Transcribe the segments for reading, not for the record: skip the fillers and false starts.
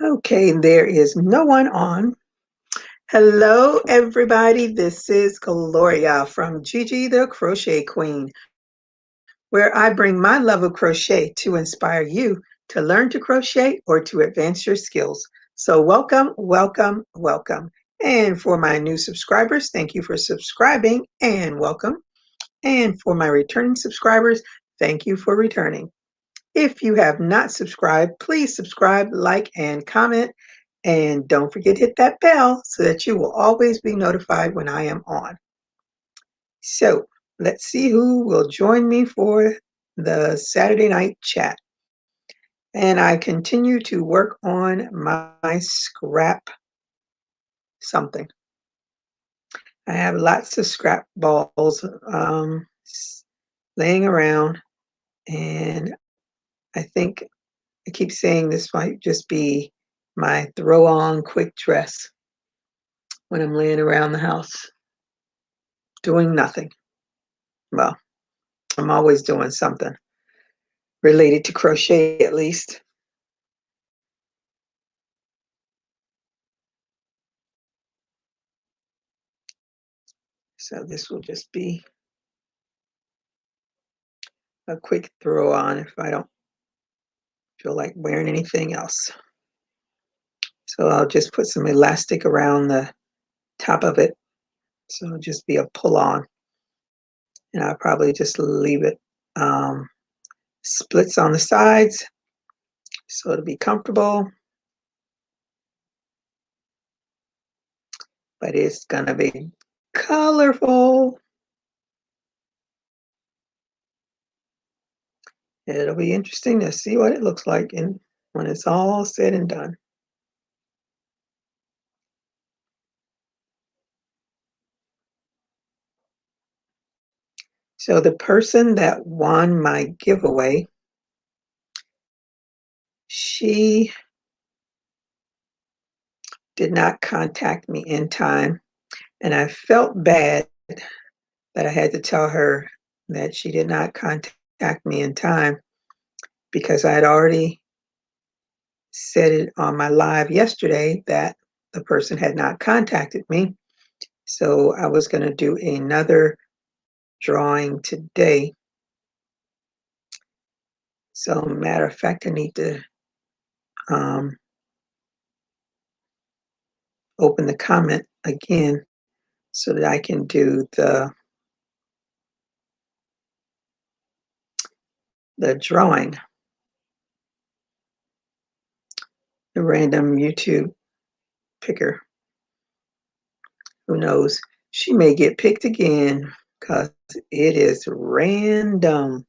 Okay, there is no one on. Hello, everybody. This is Gloria from Gigi the Crochet Queen, where I bring my love of crochet to inspire you to learn to crochet or to advance your skills. So, welcome, welcome, welcome. And for my new subscribers, thank you for subscribing and welcome. And for my returning subscribers, thank you for returning. If you have not subscribed, please subscribe, like, and comment. And don't forget to hit that bell so that you will always be notified when I am on. So let's see who will join me for the Saturday night chat. And I continue to work on my scrap something. I have lots of scrap balls laying around, and I think I keep saying this might just be my throw on quick dress when I'm laying around the house doing nothing. Well, I'm always doing something related to crochet at least. So this will just be a quick throw on if I don't feel like wearing anything else. So I'll just put some elastic around the top of it. So it'll just be a pull on. And I'll probably just leave it splits on the sides so it'll be comfortable. But it's gonna be colorful. It'll be interesting to see what it looks like when it's all said and done. So the person that won my giveaway, she did not contact me in time, and I felt bad that I had to tell her that she did not contact me in time because I had already said it on my live yesterday that the person had not contacted me. So I was going to do another drawing today. So, matter of fact, I need to open the comment again so that I can do the drawing, the random YouTube picker. Who knows? She may get picked again because it is random.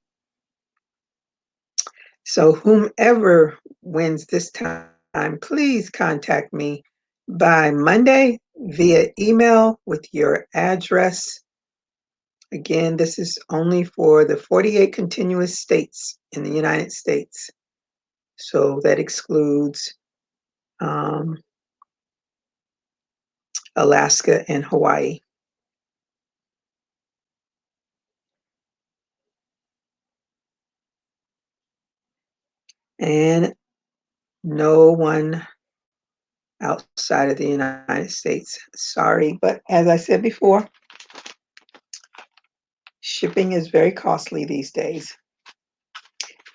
So whomever wins this time, please contact me by Monday via email with your address. Again, this is only for the 48 continuous states in the United States. So that excludes Alaska and Hawaii. And no one outside of the United States. Sorry, but as I said before, shipping is very costly these days.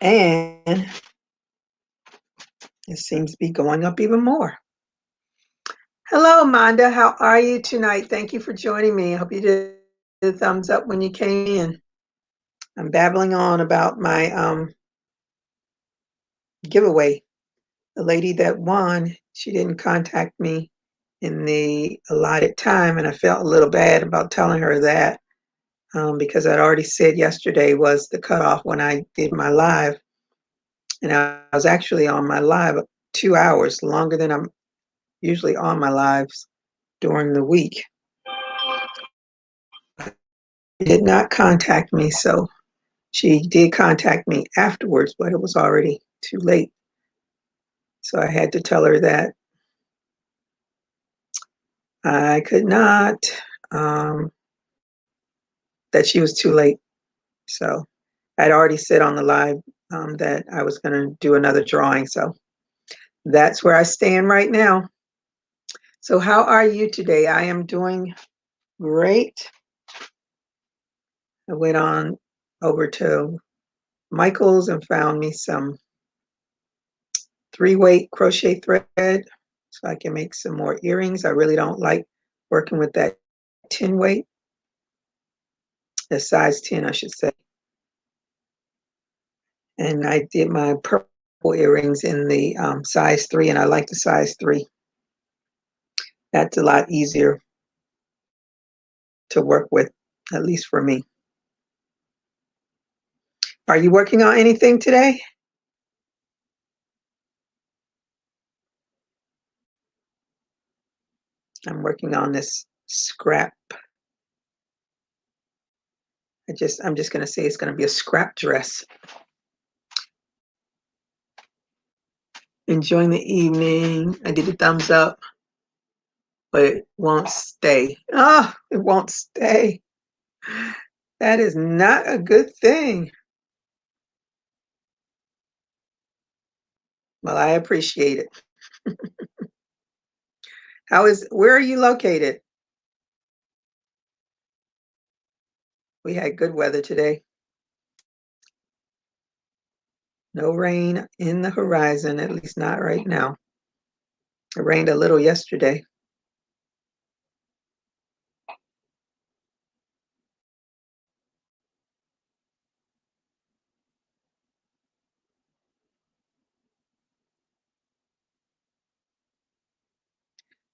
And it seems to be going up even more. Hello, Monda. How are you tonight? Thank you for joining me. I hope you did a thumbs up when you came in. I'm babbling on about my giveaway. The lady that won, she didn't contact me in the allotted time, and I felt a little bad about telling her that because I'd already said yesterday was the cutoff when I did my live, and I was actually on my live 2 hours longer than I'm usually on my lives during the week. She did not contact me, so she did contact me afterwards, but it was already too late. So I had to tell her that I could not, that she was too late. So I'd already said on the live that I was going to do another drawing. So that's where I stand right now. So how are you today? I am doing great. I went on over to Michael's and found me some 3-weight crochet thread so I can make some more earrings. I really don't like working with that 10 weight, the size 10, I should say. And I did my purple earrings in the size 3, and I like the size 3. That's a lot easier to work with, at least for me. Are you working on anything today? I'm working on this scrap. I'm just going to say it's going to be a scrap dress. Enjoying the evening. I did a thumbs up, but it won't stay. Oh, it won't stay. That is not a good thing. Well, I appreciate it. Where are you located? We had good weather today. No rain in the horizon, at least not right now. It rained a little yesterday.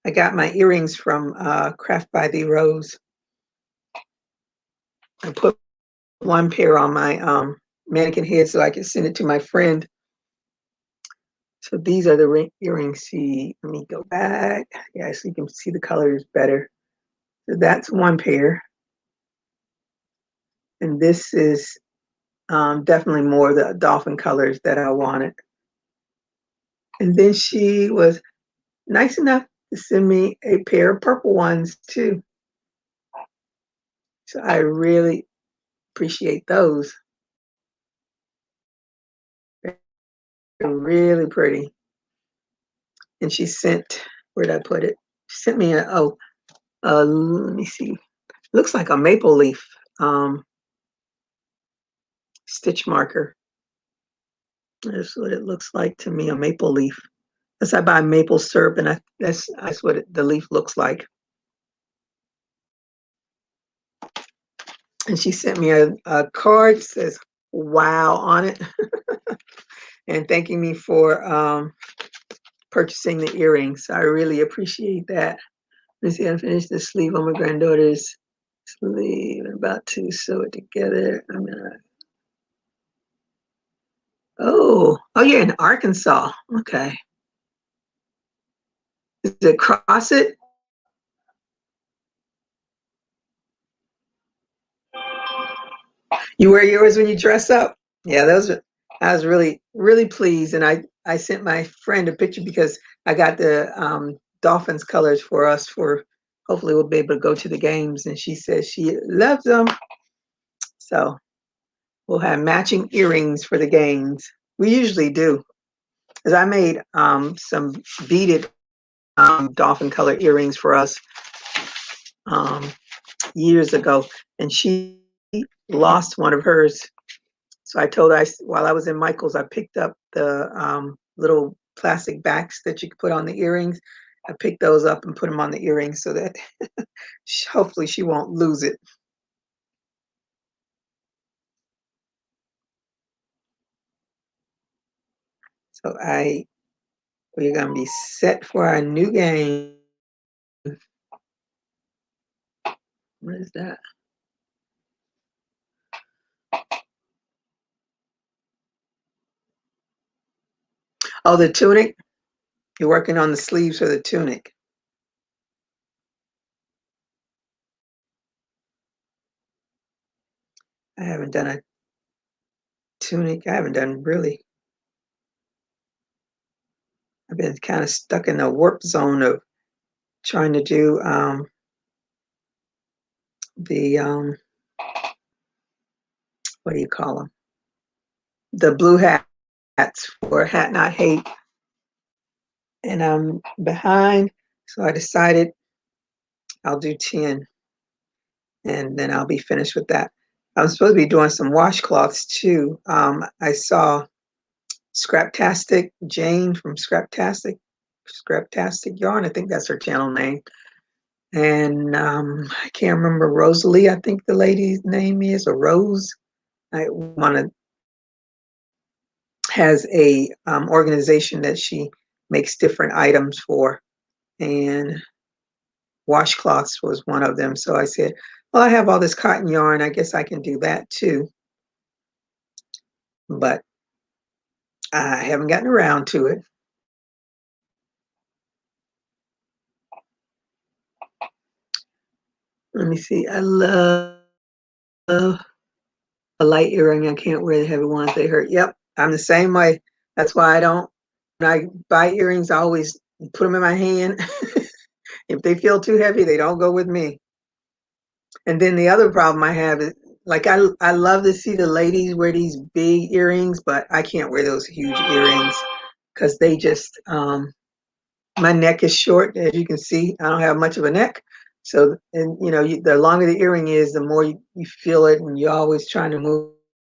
I got my earrings from Craft by the Rose. I put one pair on my mannequin head so I can send it to my friend. So these are the earrings. Let me go back. Yeah, so you can see the colors better. So that's one pair. And this is definitely more the dolphin colors that I wanted. And then she was nice enough to send me a pair of purple ones too. So I really appreciate those. They're really pretty. And she sent, where did I put it? She sent me let me see. Looks like a maple leaf stitch marker. That's what it looks like to me, a maple leaf. As I buy maple syrup, and that's what the leaf looks like. And she sent me a card that says "Wow" on it, and thanking me for purchasing the earrings. I really appreciate that. Let's see, I finished the sleeve on my granddaughter's sleeve. I'm about to sew it together. Oh, you're in Arkansas. Okay. Is it cross it? You wear yours when you dress up? Yeah, I was really, really pleased. And I sent my friend a picture because I got the Dolphins colors for us for hopefully we'll be able to go to the games. And she says she loves them. So we'll have matching earrings for the games. We usually do. Because I made some beaded dolphin color earrings for us years ago. And she lost one of hers. So I told her, while I was in Michael's, I picked up the little plastic backs that you could put on the earrings. I picked those up and put them on the earrings so that hopefully she won't lose it. So we're gonna be set for our new game. What is that? Oh, the tunic. You're working on the sleeves for the tunic. I haven't done a tunic. I haven't done really. I've been kind of stuck in the warp zone of trying to do the what do you call them? The blue hats for Hat Not Hate. and I'm behind, so I decided I'll do 10, and then I'll be finished with that. I'm supposed to be doing some washcloths too. I saw Scraptastic Jane from Scraptastic Yarn. I think that's her channel name. And I can't remember Rosalie, I think the lady's name is, or Rose. I want to has a organization that she makes different items for, and washcloths was one of them. So I said, well, I have all this cotton yarn. I guess I can do that too. But I haven't gotten around to it. Let me see. I love a light earring. I can't wear the heavy ones. They hurt. Yep, I'm the same way. That's why I don't, when I buy earrings, I always put them in my hand. If they feel too heavy, they don't go with me. And then the other problem I have is, like, I love to see the ladies wear these big earrings, but I can't wear those huge earrings because they just, my neck is short, as you can see. I don't have much of a neck. So, and you know, the longer the earring is, the more you feel it, and you're always trying to move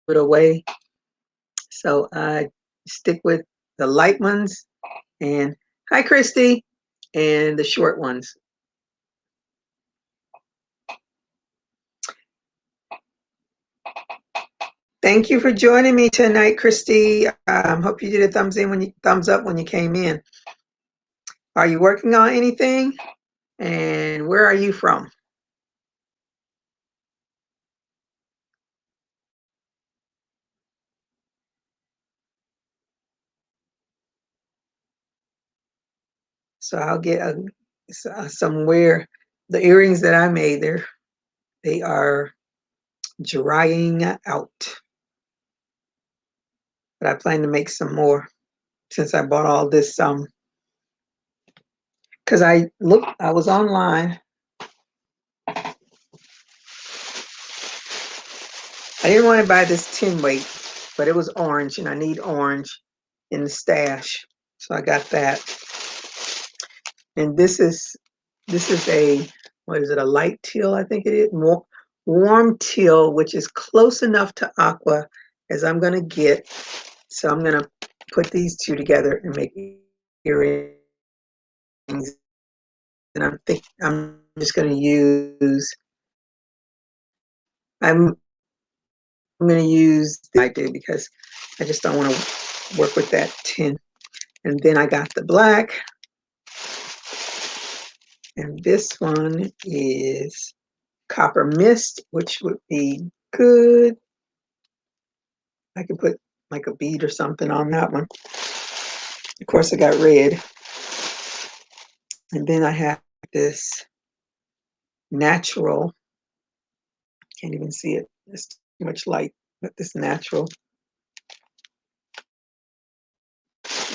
it away. So I stick with the light ones, and hi, Christy, and the short ones. Thank you for joining me tonight, Christy. Hope you did a thumbs up when you came in. Are you working on anything? And where are you from? So I'll get somewhere. The earrings that I made, they are drying out, but I plan to make some more since I bought all this. Because I was online. I didn't want to buy this 10 weight, but it was orange, and I need orange in the stash, so I got that. And this is a, what is it, a light teal, I think it is, more warm teal, which is close enough to aqua as I'm going to get. So I'm going to put these two together and make earrings. And I'm just going to use, I'm going to use the I do because I just don't want to work with that tin. And then I got the black, and this one is copper mist, which would be good. I could put like a bead or something on that one. Of course, I got red. And then I have this natural, can't even see it, there's too much light, but this natural.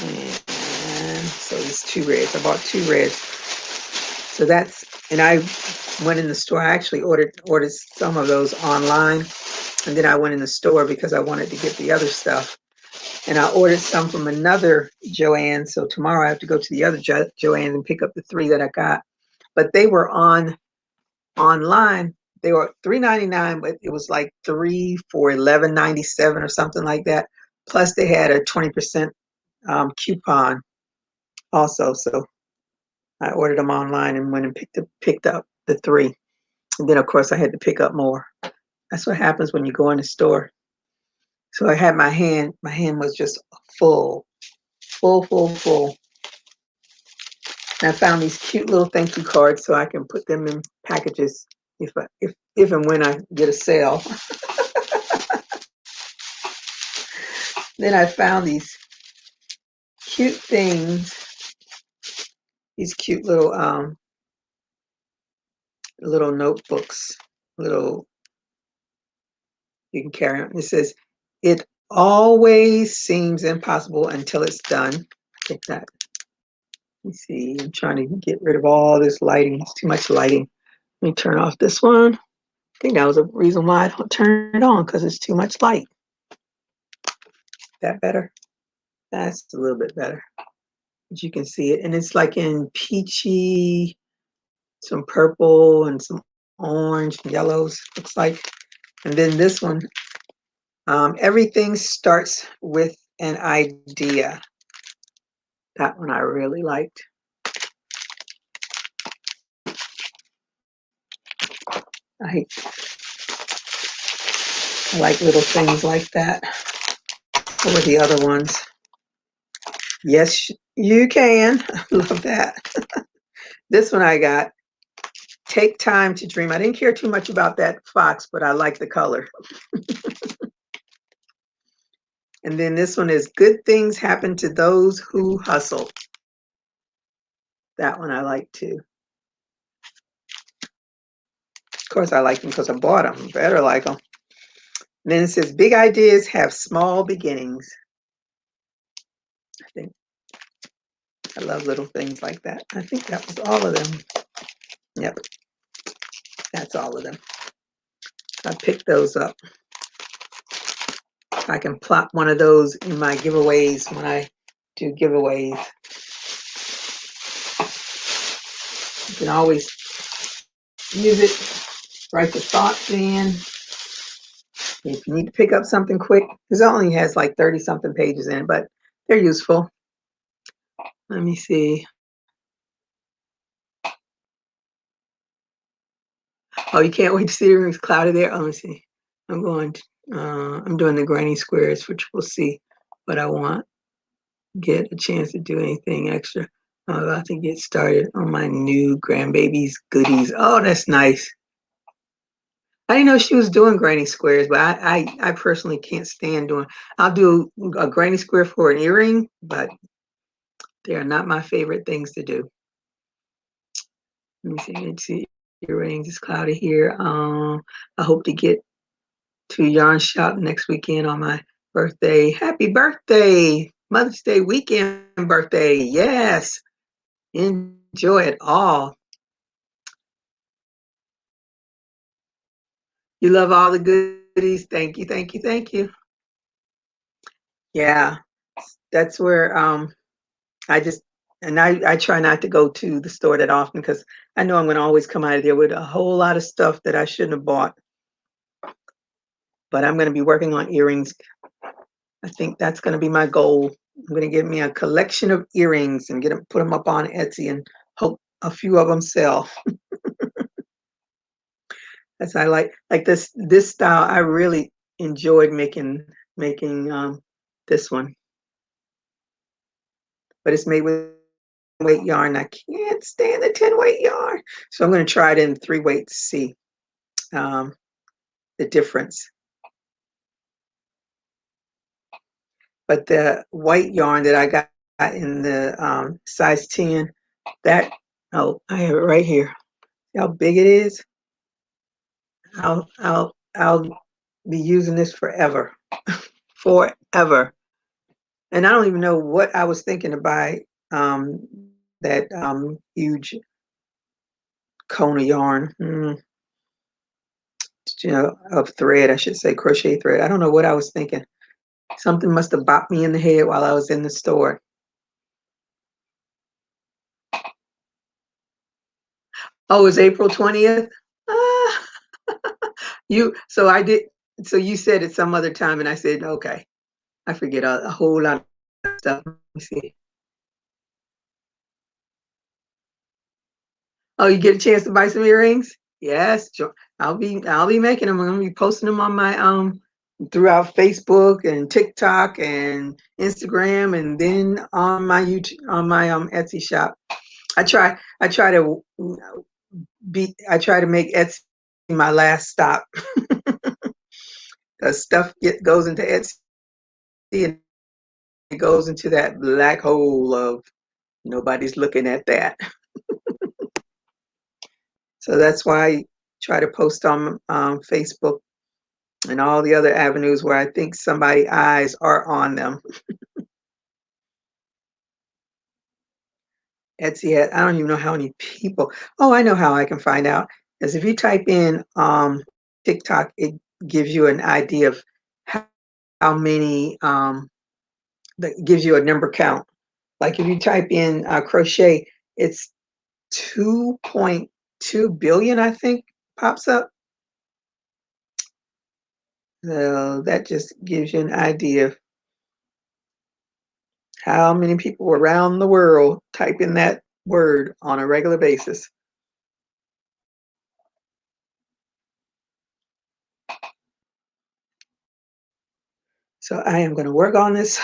And so there's two reds. I bought two reds. So that's, and I went in the store. I actually ordered some of those online. And then I went in the store because I wanted to get the other stuff. And I ordered some from another Joann. So tomorrow I have to go to the other Joann and pick up the three that I got. But they were online. They were $3.99, but it was like three for $11.97 or something like that. Plus they had a 20% coupon also. So I ordered them online and went and picked up the three. And then of course I had to pick up more. That's what happens when you go in the store. So I had my hand was just full. And I found these cute little thank you cards so I can put them in packages if and when I get a sale. Then I found these cute things, these cute little notebooks, little, you can carry them. It says, "It always seems impossible until it's done." Take that. Let me see. I'm trying to get rid of all this lighting. It's too much lighting. Let me turn off this one. I think that was a reason why I don't turn it on, because it's too much light. That better? That's a little bit better. But you can see it, and it's like in peachy, some purple and some orange, yellows, looks like. And then this one, everything starts with an idea. That one I really liked. I, I like little things like that. What were the other ones? Yes, you can. I love that. This one I got. Take time to dream. I didn't care too much about that fox, but I like the color. And then this one is good things happen to those who hustle. That one I like too. Of course, I like them because I bought them. Better like them. And then it says big ideas have small beginnings. I think I love little things like that. I think that was all of them. Yep, that's all of them. I picked those up. I can plop one of those in my giveaways when I do giveaways. You can always use it, write the thoughts in. If you need to pick up something quick, this only has like 30 something pages in it, but they're useful. Let me see. Oh, you can't wait to see the cloudy there. Oh, let me see. I'm doing the granny squares, which we'll see what I want. Get a chance to do anything extra. I'm about to get started on my new grandbaby's goodies. Oh, that's nice. I didn't know she was doing granny squares, but I personally can't stand doing. I'll do a granny square for an earring, but they are not my favorite things to do. Let me see. Let's see. Earrings. It's cloudy here. I hope to get to yarn shop next weekend on my birthday. Happy birthday! Mother's Day weekend birthday. Yes. Enjoy it all. You love all the goodies. Thank you, thank you, thank you. Yeah, that's where I just and I try not to go to the store that often because I know I'm gonna always come out of there with a whole lot of stuff that I shouldn't have bought. But I'm gonna be working on earrings. I think that's gonna be my goal. I'm gonna get me a collection of earrings and put them up on Etsy and hope a few of them sell. As I like this style. I really enjoyed making this one, but it's made with weight yarn. I can't stand the 10 weight yarn, so I'm going to try it in 3 weight to see um, the difference. But the white yarn that I got in the size 10, that I have it right here. See how big it is? I'll be using this forever, forever. And I don't even know what I was thinking to buy that huge cone of yarn, of thread, I should say, crochet thread. I don't know what I was thinking. Something must have bopped me in the head while I was in the store. Oh, it's April 20th? Ah, so I did, so you said it some other time, and I said, okay. I forget a whole lot of stuff. Let me see. Oh, you get a chance to buy some earrings? Yes, I'll be making them. I'm gonna be posting them on my throughout Facebook and TikTok and Instagram, and then on my YouTube, on my Etsy shop. I try to make Etsy my last stop because stuff goes into Etsy and it goes into that black hole of nobody's looking at that. So that's why I try to post on Facebook and all the other avenues where I think somebody's eyes are on them. Etsy had, I don't even know how many people. Oh, I know how I can find out. Because if you type in TikTok, it gives you an idea of how many, that gives you a number count. Like if you type in crochet, it's 2.2 billion, I think, pops up. So that just gives you an idea of how many people around the world type in that word on a regular basis. So I am going to work on this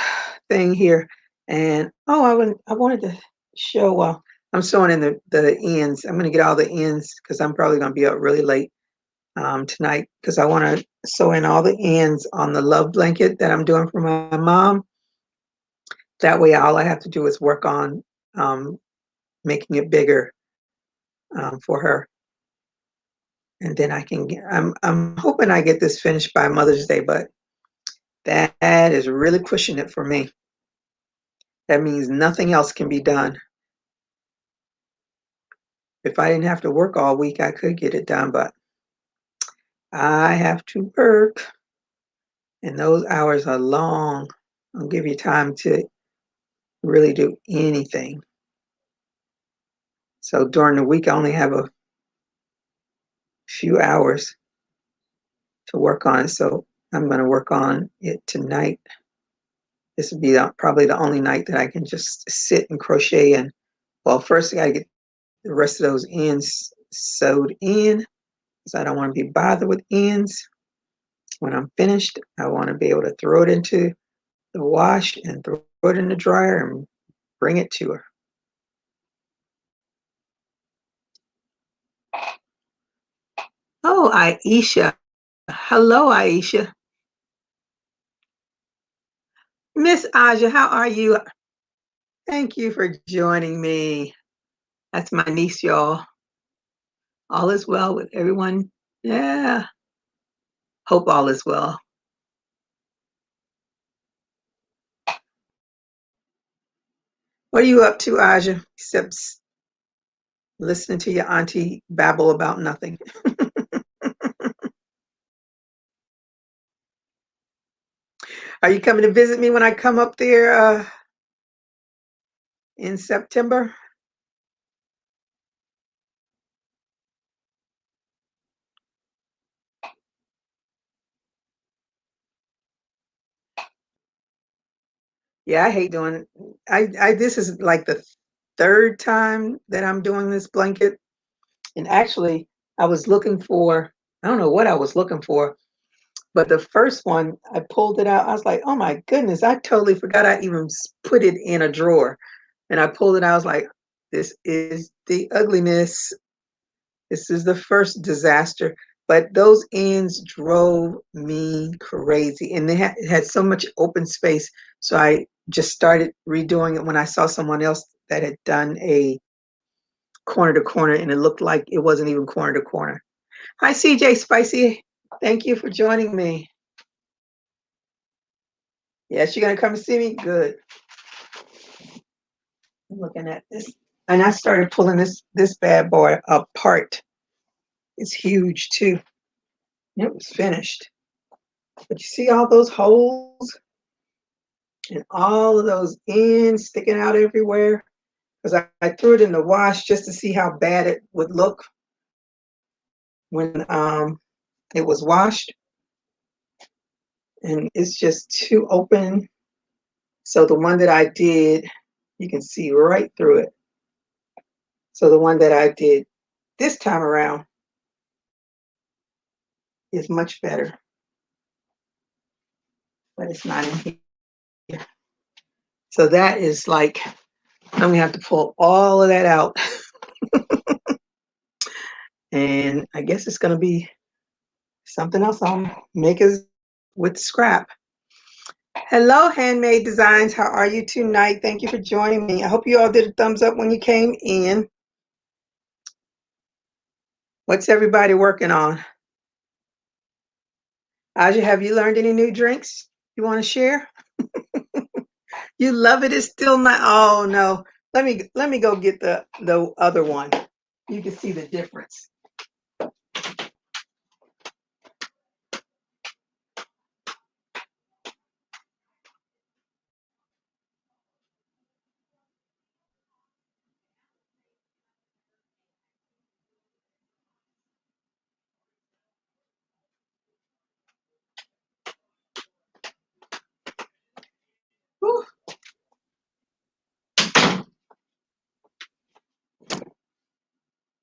thing here. And I wanted to show while I'm sewing in the ends. I'm going to get all the ends because I'm probably going to be up really late tonight because I want to sew in all the ends on the love blanket that I'm doing for my mom. That way, all I have to do is work on making it bigger for her, and then I can get. I'm hoping I get this finished by Mother's Day, but that is really pushing it for me. That means nothing else can be done. If I didn't have to work all week, I could get it done, but I have to work, and those hours are long. I'll give you time to really do anything. So during the week, I only have a few hours to work on it. So I'm going to work on it tonight. This would be probably the only night that I can just sit and crochet. And well, first I got to get the rest of those ends sewed in because I don't want to be bothered with ends. When I'm finished, I want to be able to throw it into the wash and throw it in the dryer and bring it to her. Oh, Aisha. Hello, Aisha. Miss Aja, how are you? Thank you for joining me. That's my niece, y'all. All is well with everyone. Yeah. Hope all is well. What are you up to, Aja? Except listening to your auntie babble about nothing. Are you coming to visit me when I come up there in September? Yeah, I hate doing. I this is like the third time that I'm doing this blanket, and actually, I was looking for. I don't know what I was looking for, but the first one I pulled it out. I was like, oh my goodness, I totally forgot I even put it in a drawer, and I pulled it out. I was like, this is the ugliness. This is the first disaster. But those ends drove me crazy. And it had so much open space. So I just started redoing it when I saw someone else that had done a corner to corner and it looked like it wasn't even corner to corner. Hi, CJ Spicy. Thank you for joining me. Yes, you're going to come see me? Good. I'm looking at this. And I started pulling this bad boy apart. It's huge too. It was finished. But you see all those holes and all of those ends sticking out everywhere? Because I threw it in the wash just to see how bad it would look when it was washed. And it's just too open. So the one that I did, you can see right through it. So the one that I did this time around is much better, but it's not in here. So that is like, I'm gonna have to pull all of that out. And I guess it's gonna be something else I'll make is with scrap. Hello, Handmade Designs. How are you tonight? Thank you for joining me. I hope you all did a thumbs up when you came in. What's everybody working on? Aja, have you learned any new drinks you want to share? You love it. It's still not. Oh no. Let me go get the other one. You can see the difference.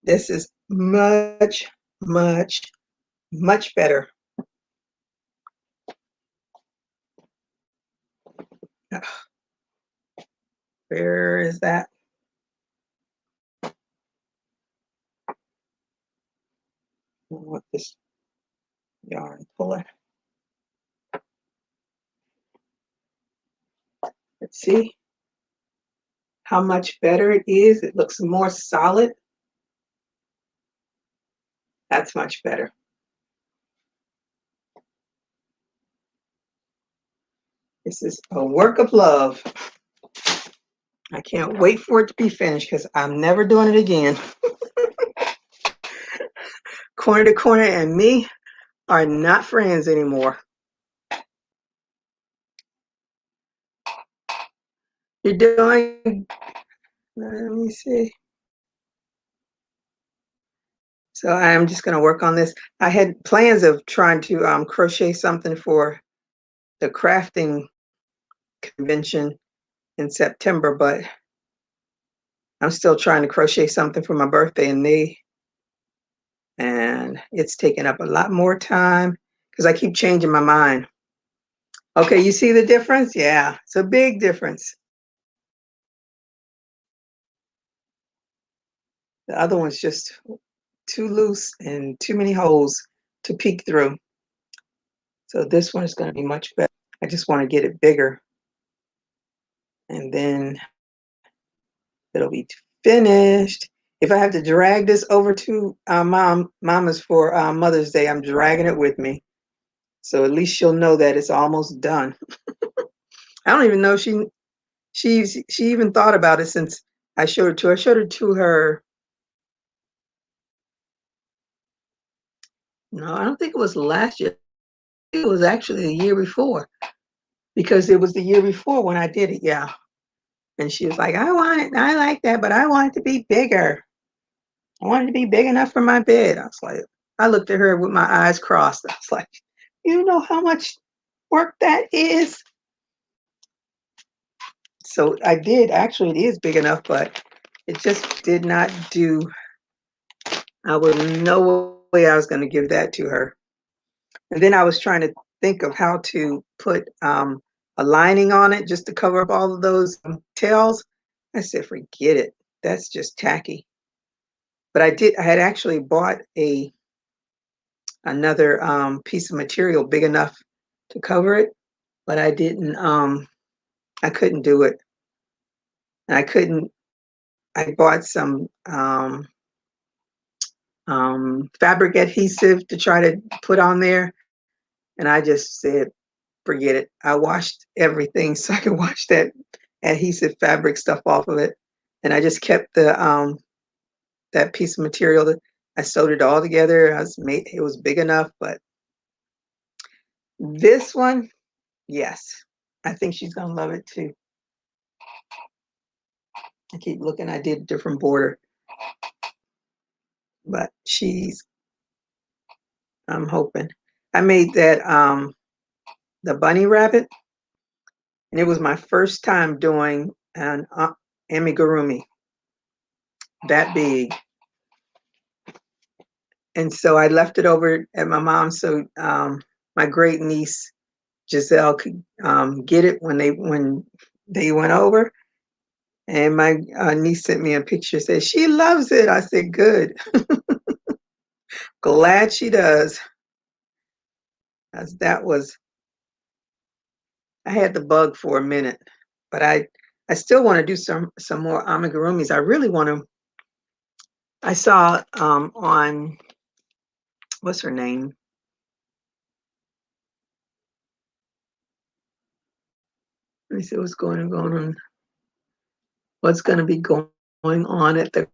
This is much, much, much better. Where is that? I want this yarn puller. Let's see how much better it is. It looks more solid. That's much better. This is a work of love. I can't wait for it to be finished because I'm never doing it again. Corner to corner and me are not friends anymore. You're doing, let me see. So I'm just going to work on this. I had plans of trying to crochet something for the crafting convention in September, but I'm still trying to crochet something for my birthday in May. And it's taking up a lot more time because I keep changing my mind. Okay, you see the difference? Yeah, it's a big difference. The other one's just too loose and too many holes to peek through. So this one is going to be much better. I just want to get it bigger. And then it'll be finished. If I have to drag this over to Mama's for Mother's Day, I'm dragging it with me. So at least she'll know that it's almost done. I don't even know she even thought about it since I showed it to her. I showed it to her. No, I don't think it was last year. It was actually the year before because it was the year before when I did it. Yeah. And she was like, I want it. I like that, but I want it to be bigger. I want it to be big enough for my bed. I was like, I looked at her with my eyes crossed. I was like, you know how much work that is? So I did. Actually, it is big enough, but it just did not do. I was no way I was going to give that to her. And then I was trying to think of how to put a lining on it just to cover up all of those tails. I said, forget it. That's just tacky. But I had actually bought another piece of material big enough to cover it, but I didn't. I couldn't do it. And I couldn't. I bought some fabric adhesive to try to put on there, and I just said, forget it. I washed everything so I could wash that adhesive fabric stuff off of it, and I just kept the that piece of material that I sewed it all together. It was big enough, but this one, yes, I think she's gonna love it too. I keep looking. I did a different border, but I'm hoping. I made that the bunny rabbit, and it was my first time doing an amigurumi that big. And so I left it over at my mom's so my great niece Giselle could get it when they went over. And my niece sent me a picture, said she loves it. I said, good. Glad she does. As that was, I had the bug for a minute, but I still want to do some more amigurumis. I really want to. I saw on what's her name? Let me see what's going on. What's going to be going on at the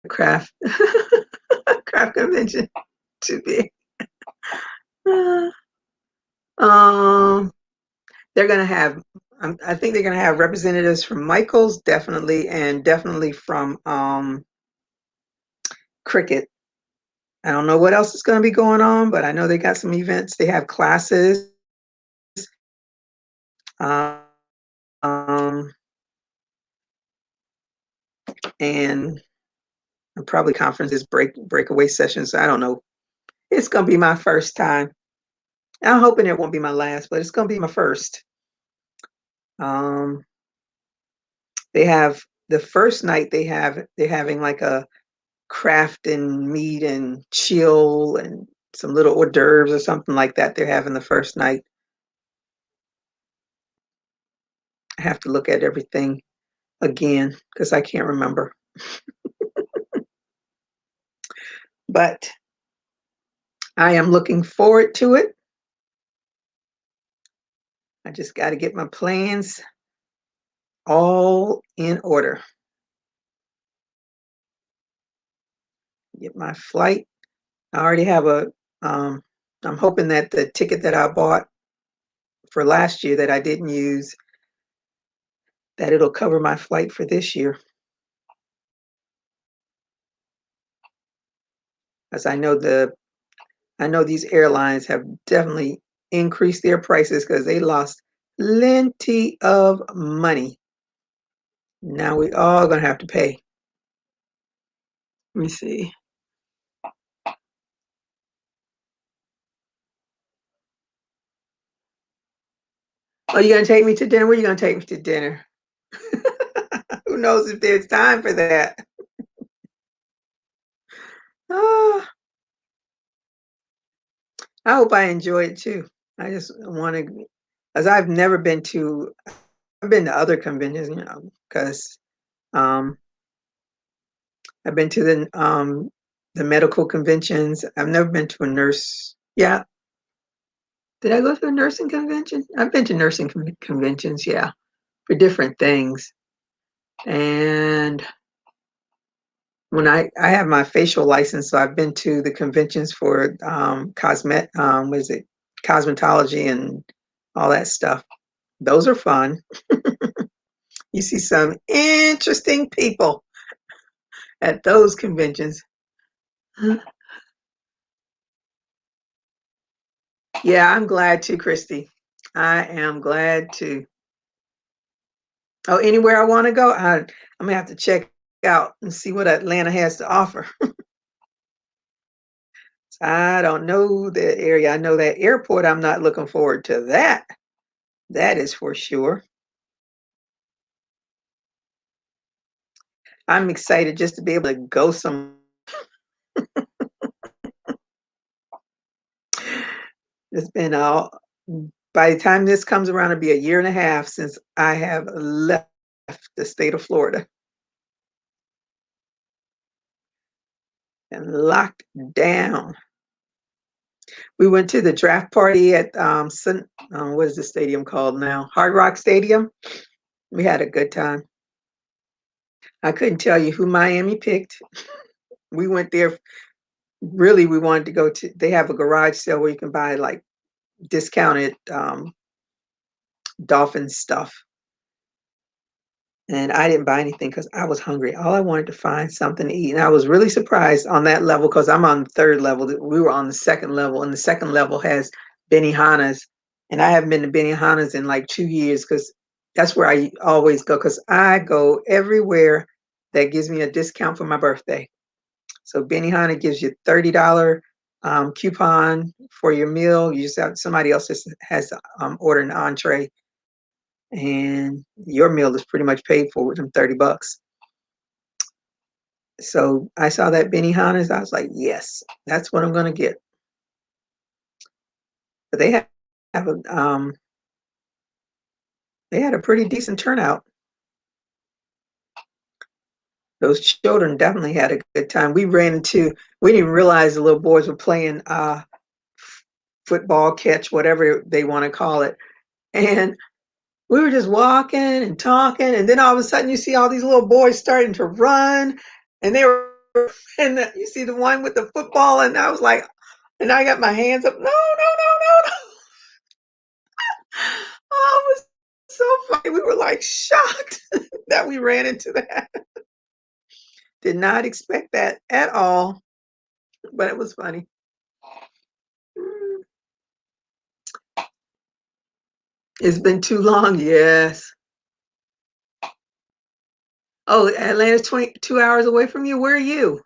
craft craft convention to be. Um, they're going to have. I think they're going to have representatives from Michaels, definitely, and definitely from Cricket. I don't know what else is going to be going on, but I know they got some events. They have classes. Um, and probably conferences, breakaway sessions. I don't know. It's gonna be my first time. I'm hoping it won't be my last, but it's gonna be my first. Um, they have the first night they're having like a craft and meat and chill and some little hors d'oeuvres or something like that. They're having the first night. I have to look at everything again because I can't remember. But I am looking forward to it. I just got to get my plans all in order. Get my flight. I already have I'm hoping that the ticket that I bought for last year that I didn't use, that it'll cover my flight for this year. As I know these airlines have definitely increased their prices because they lost plenty of money. Now we all gonna have to pay. Let me see. Oh, you gonna take me to dinner? Where you gonna take me to dinner? Who knows if there's time for that? Ah, I hope I enjoy it too. I just want to, as I've been to other conventions, because um, I've been to the medical conventions. I've never been to a nurse. Yeah, did I go to a nursing convention? I've been to nursing conventions, yeah, for different things. And when I have my facial license, so I've been to the conventions for what is it, cosmetology and all that stuff. Those are fun. You see some interesting people at those conventions. Yeah, I'm glad to, Christy. I am glad to. Oh, anywhere I want to go, I'm gonna have to check out and see what Atlanta has to offer. I don't know the area. I know that airport. I'm not looking forward to that. That is for sure. I'm excited just to be able to go some. It's been all. By the time this comes around, it'll be a year and a half since I have left the state of Florida and locked down. We went to the draft party at what is the stadium called now? Hard Rock Stadium. We had a good time. I couldn't tell you who Miami picked. We went there. Really, we wanted to go to. They have a garage sale where you can buy like discounted Dolphin stuff. And I didn't buy anything because I was hungry. All I wanted to find something to eat. And I was really surprised on that level because I'm on the third level. We were on the second level, and the second level has Benihana's. And I haven't been to Benihana's in like 2 years because that's where I always go because I go everywhere that gives me a discount for my birthday. So Benihana gives you $30 coupon for your meal. You just have somebody else has to order an entree and your meal is pretty much paid for with them $30. So I saw that Benihana's. I was like, yes, that's what I'm gonna get. But have a they had a pretty decent turnout. Those children definitely had a good time. We didn't realize the little boys were playing football catch, whatever they want to call it. And we were just walking and talking, and then all of a sudden you see all these little boys starting to run, and they were, and you see the one with the football, and I was like, and I got my hands up, no, no, no, no, no. Oh, it was so funny. We were like shocked that we ran into that. Did not expect that at all, but it was funny. It's been too long, yes. Oh, Atlanta's 22 hours away from you. Where are you?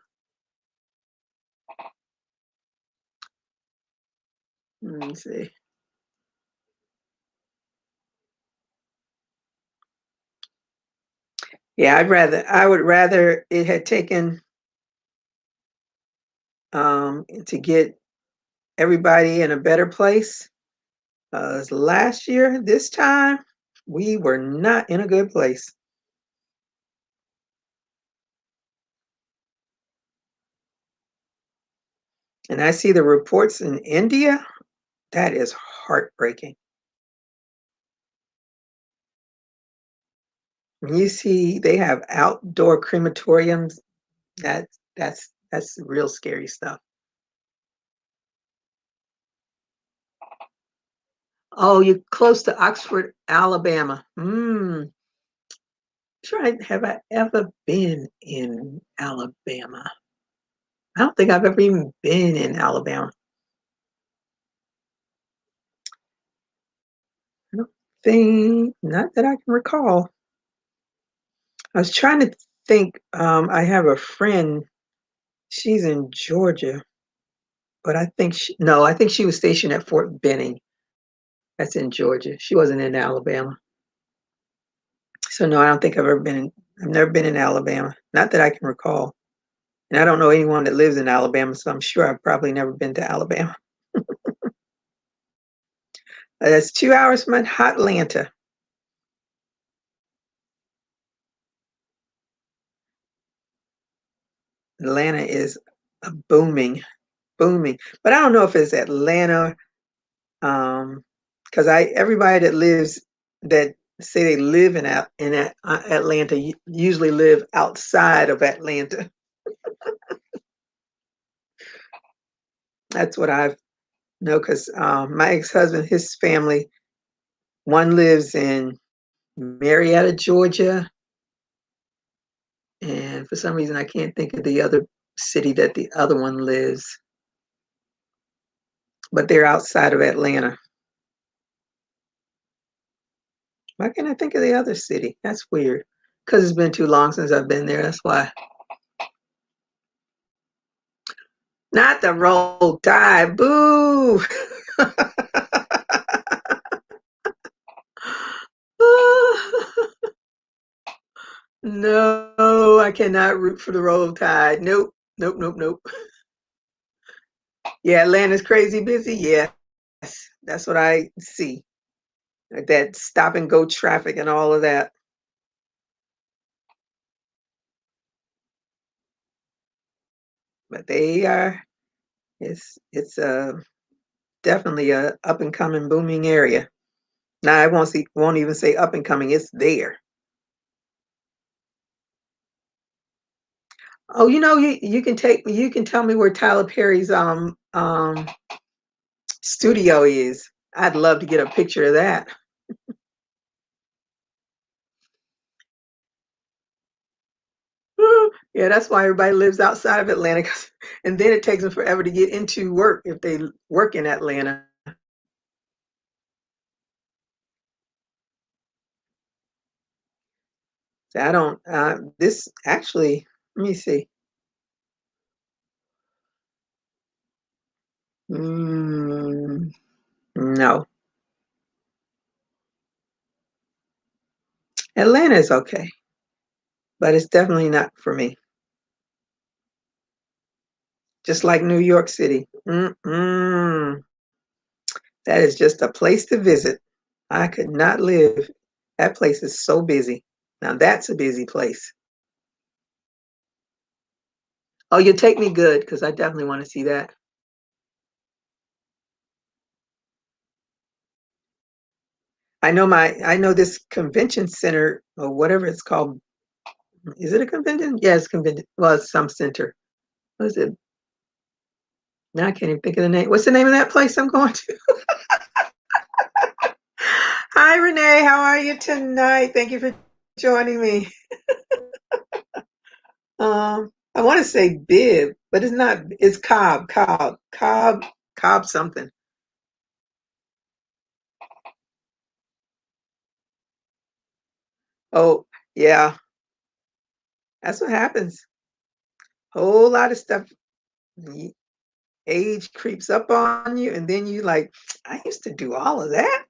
Let me see. Yeah, I would rather it had taken to get everybody in a better place. Last year, this time, we were not in a good place. And I see the reports in India. That is heartbreaking. When you see they have outdoor crematoriums, that's real scary stuff. Oh, you're close to Oxford, Alabama. Try have I ever been in Alabama? I don't think I've ever even been in Alabama. I don't think, not that I can recall. I was trying to think. I have a friend. She's in Georgia, but I think she was stationed at Fort Benning. That's in Georgia. She wasn't in Alabama. So no, I don't think I've never been in Alabama. Not that I can recall. And I don't know anyone that lives in Alabama, so I'm sure I've probably never been to Alabama. That's 2 hours from Atlanta. Atlanta is a booming. But I don't know if it's Atlanta, because I everybody that lives that say they live in Atlanta usually live outside of Atlanta. That's what I've know because my ex-husband, his family, one lives in Marietta, Georgia, and for some reason I can't think of the other city that the other one lives, but they're outside of Atlanta. Why can't I think of the other city? That's weird. Because it's been too long since I've been there. That's why. Not the roll tide. Boo. No, I cannot root for the roll tide. Nope. Yeah, Atlanta's crazy busy. Yes, that's what I see. That stop and go traffic and all of that. But they are. It's definitely a up and coming booming area. Now I won't even say up and coming. It's there. Oh, you can tell me where Tyler Perry's studio is. I'd love to get a picture of that. Yeah, that's why everybody lives outside of Atlanta, and then it takes them forever to get into work if they work in Atlanta. So I don't. This actually, let me see. Mm, no, Atlanta is okay, but it's definitely not for me. Just like New York City. That is just a place to visit. I could not live. That place is so busy. Now that's a busy place. Oh, you take me good because I definitely want to see that. I know this convention center or whatever it's called. Is it a convention? Yes, convention. Well, it's some center. What is it? Now I can't even think of the name. What's the name of that place I'm going to? Hi, Renee. How are you tonight? Thank you for joining me. I want to say Bib, but it's not. It's Cobb something. Oh, yeah, that's what happens. Whole lot of stuff. age creeps up on you, and then you like, I used to do all of that.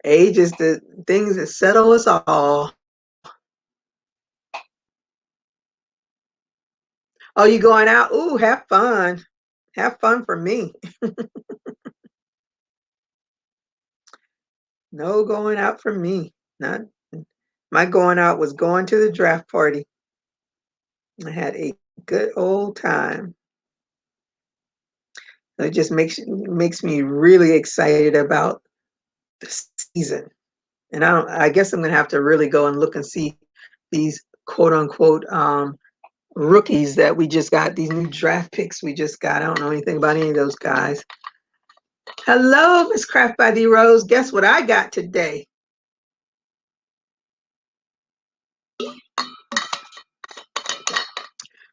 Age is the things that settle us all. Oh, you going out? Ooh, have fun. Have fun for me. No going out for me. Not my going out was going to the draft party. I had a good old time. It just makes me really excited about the season. And I guess I'm gonna have to really go and look and see these quote unquote rookies that we just got, these new draft picks we just got. I don't know anything about any of those guys. Hello, Miss Craft by the Rose. Guess what I got today?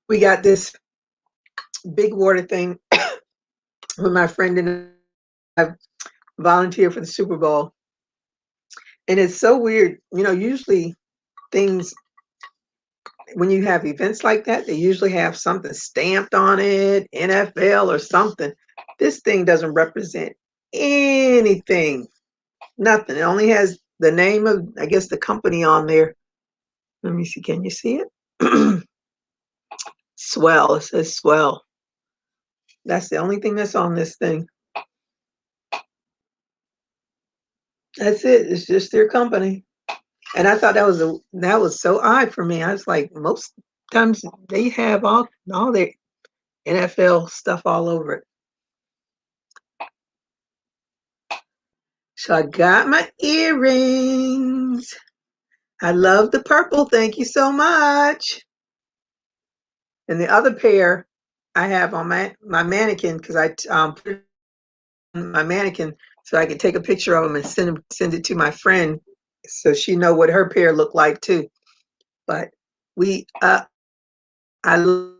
We got this big water thing with my friend and I volunteer for the Super Bowl. And it's so weird. Usually things, when you have events like that, they usually have something stamped on it, NFL or something. This thing doesn't represent anything, nothing. It only has the name of, I guess, the company on there. Let me see. Can you see it? Swell. It says Swell. That's the only thing that's on this thing. That's it. It's just their company. And I thought that was so odd for me. I was like, most times they have all their NFL stuff all over it. So I got my earrings. I love the purple. Thank you so much. And the other pair I have on my mannequin because I put my mannequin so I could take a picture of them and send it to my friend so she know what her pair looked like too. But I love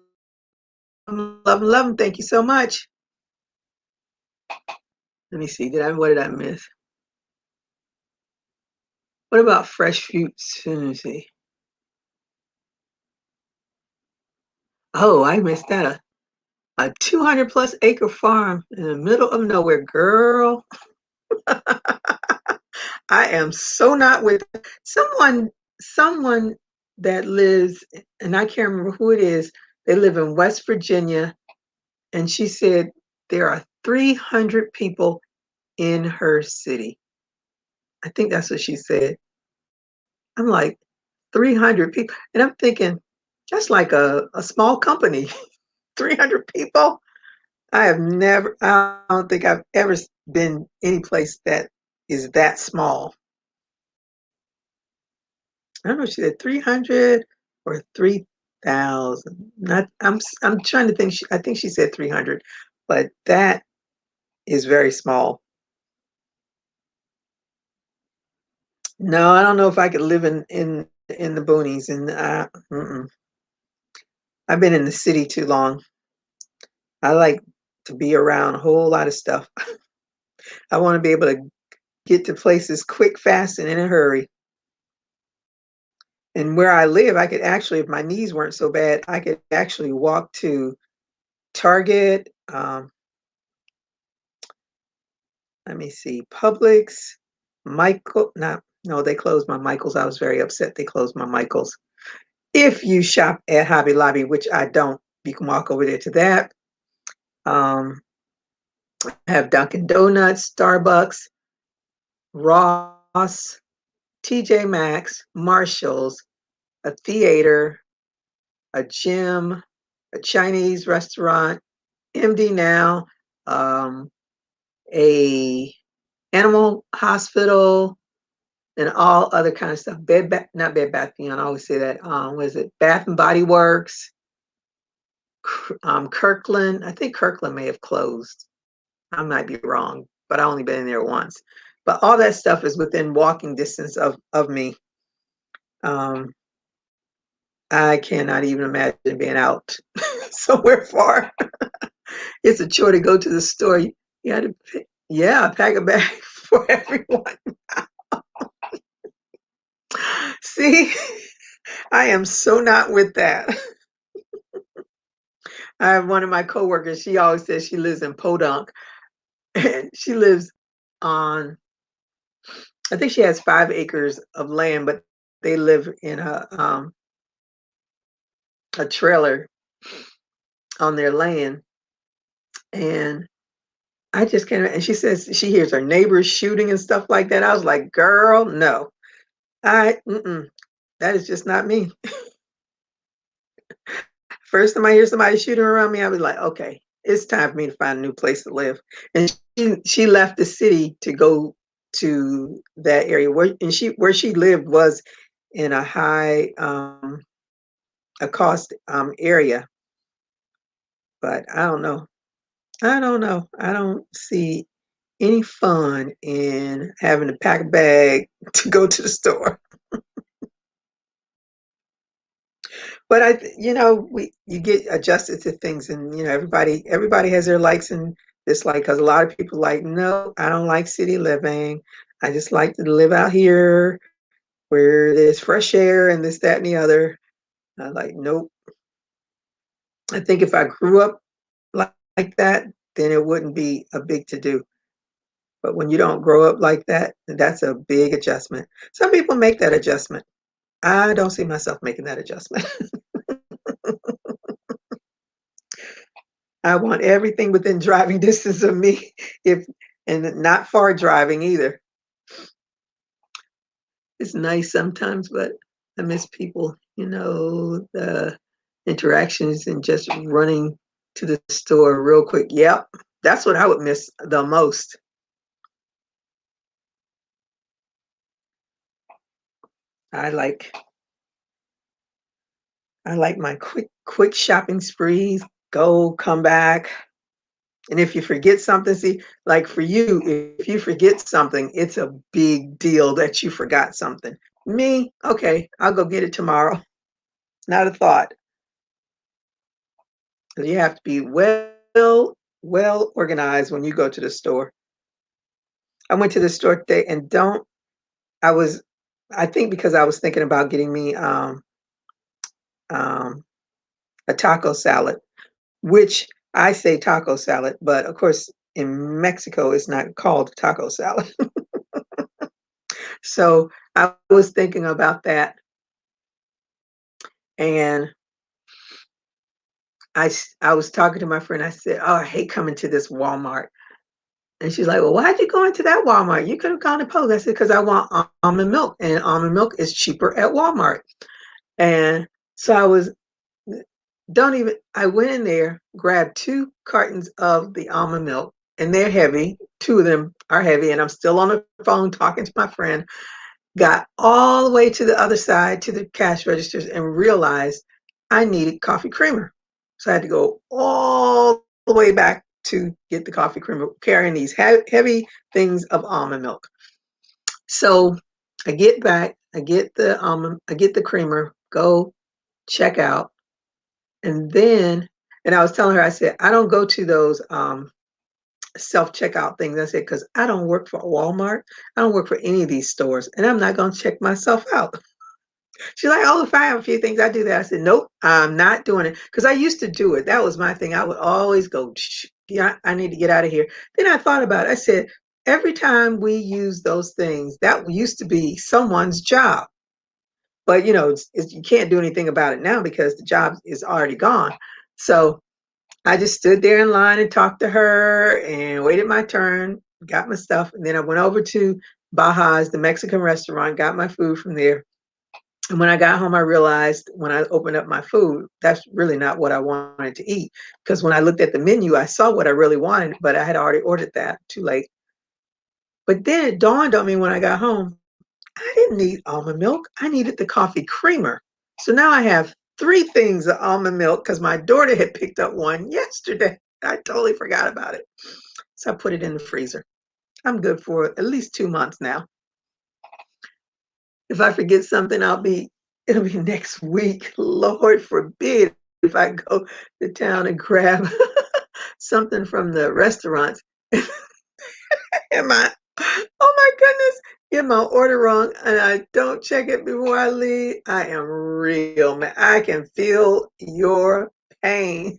them. Thank you so much. Let me see. What did I miss? What about fresh fruits? Let me see. Oh, I missed that. A 200 plus acre farm in the middle of nowhere, girl. I am so not with someone that lives, and I can't remember who it is. They live in West Virginia, and she said there are 300 people in her city. I think that's what she said. I'm like, 300 people. And I'm thinking, that's like a small company. 300 people. I don't think I've ever been any place that is that small. I don't know if she said 300 or 3,000. Not, I'm trying to think. I think she said 300, but that is very small. No, I don't know if I could live in the boonies. And I've been in the city too long. I like to be around a whole lot of stuff. I want to be able to get to places quick, fast, and in a hurry. And where I live, I could actually, if my knees weren't so bad, I could actually walk to Target. Let me see, Publix, Michael. Not, no, they closed my Michaels. I was very upset they closed my Michaels. If you shop at Hobby Lobby, which I don't, you can walk over there to that. Um, I have Dunkin' Donuts, Starbucks, Ross, TJ Maxx, Marshalls, a theater, a gym, a Chinese restaurant, MD Now, um, a animal hospital, and all other kind of stuff. Not Bed Bath Beyond. I always say that. What is it? Bath and Body Works, Kirkland. I think Kirkland may have closed. I might be wrong, but I only been in there once. But all that stuff is within walking distance of me. Um, I cannot even imagine being out somewhere far. It's a chore to go to the store. You had to, yeah, pack a bag for everyone. See, I am so not with that. I have one of my coworkers, she always says she lives in Podunk, and she lives on, I think she has 5 acres of land, but they live in a trailer on their land, and I just can't, and she says she hears her neighbors shooting and stuff like that. I was like, "Girl, no. That is just not me." First time I hear somebody shooting around me, I'll be like, "Okay, it's time for me to find a new place to live." And she left the city to go to that area where she lived was in a high a cost area, but I don't know. I don't know. I don't see any fun in having to pack a bag to go to the store. But we you get adjusted to things, and everybody has their likes and dislike. Because a lot of people like, no, I don't like city living. I just like to live out here where there's fresh air and this, that, and the other. I'm like, nope. I think if I grew up like that, then it wouldn't be a big to do. But when you don't grow up like that, that's a big adjustment. Some people make that adjustment. I don't see myself making that adjustment. I want everything within driving distance of me, if and not far driving either. It's nice sometimes, but I miss people, the interactions and just running to the store real quick. Yep, that's what I would miss the most. I like I like my quick shopping sprees. Go, come back. And if you forget something, see, like for you, if you forget something, it's a big deal that you forgot something. Me, okay, I'll go get it tomorrow. Not a thought. You have to be well organized when you go to the store. I went to the store today and don't I was I think because I was thinking about getting me um a taco salad, which I say taco salad, but of course in Mexico it's not called taco salad. So I was thinking about that, and I was talking to my friend. I said, "Oh, I hate coming to this Walmart." And she's like, "Well, why'd you go into that Walmart? You could have gone to Publix." I said, "Because I want almond milk, and almond milk is cheaper at Walmart." And so don't even, I went in there, grabbed 2 cartons of the almond milk, and they're heavy. 2 of them are heavy, and I'm still on the phone talking to my friend. Got all the way to the other side to the cash registers and realized I needed coffee creamer. So I had to go all the way back to get the coffee creamer, carrying these heavy things of almond milk. So I get back, I get the creamer, go check out, and then, and I was telling her, I said, I don't go to those self checkout things. I said, because I don't work for Walmart, I don't work for any of these stores, and I'm not going to check myself out. She's like, "Oh, if I have a few things, I do that." I said, "Nope, I'm not doing it." Because I used to do it. That was my thing. I would always go, "Shh, yeah, I need to get out of here." Then I thought about it. I said, every time we use those things, that used to be someone's job. But, you can't do anything about it now because the job is already gone. So I just stood there in line and talked to her and waited my turn, got my stuff. And then I went over to Baja's, the Mexican restaurant, got my food from there. And when I got home, I realized when I opened up my food, that's really not what I wanted to eat. Because when I looked at the menu, I saw what I really wanted, but I had already ordered that too late. But then it dawned on me when I got home, I didn't need almond milk. I needed the coffee creamer. So now I have 3 things of almond milk because my daughter had picked up one yesterday. I totally forgot about it. So I put it in the freezer. I'm good for at least 2 months now. If I forget something, it'll be next week. Lord forbid if I go to town and grab something from the restaurants. Am I, oh my goodness, get my order wrong and I don't check it before I leave. I am real mad. I can feel your pain.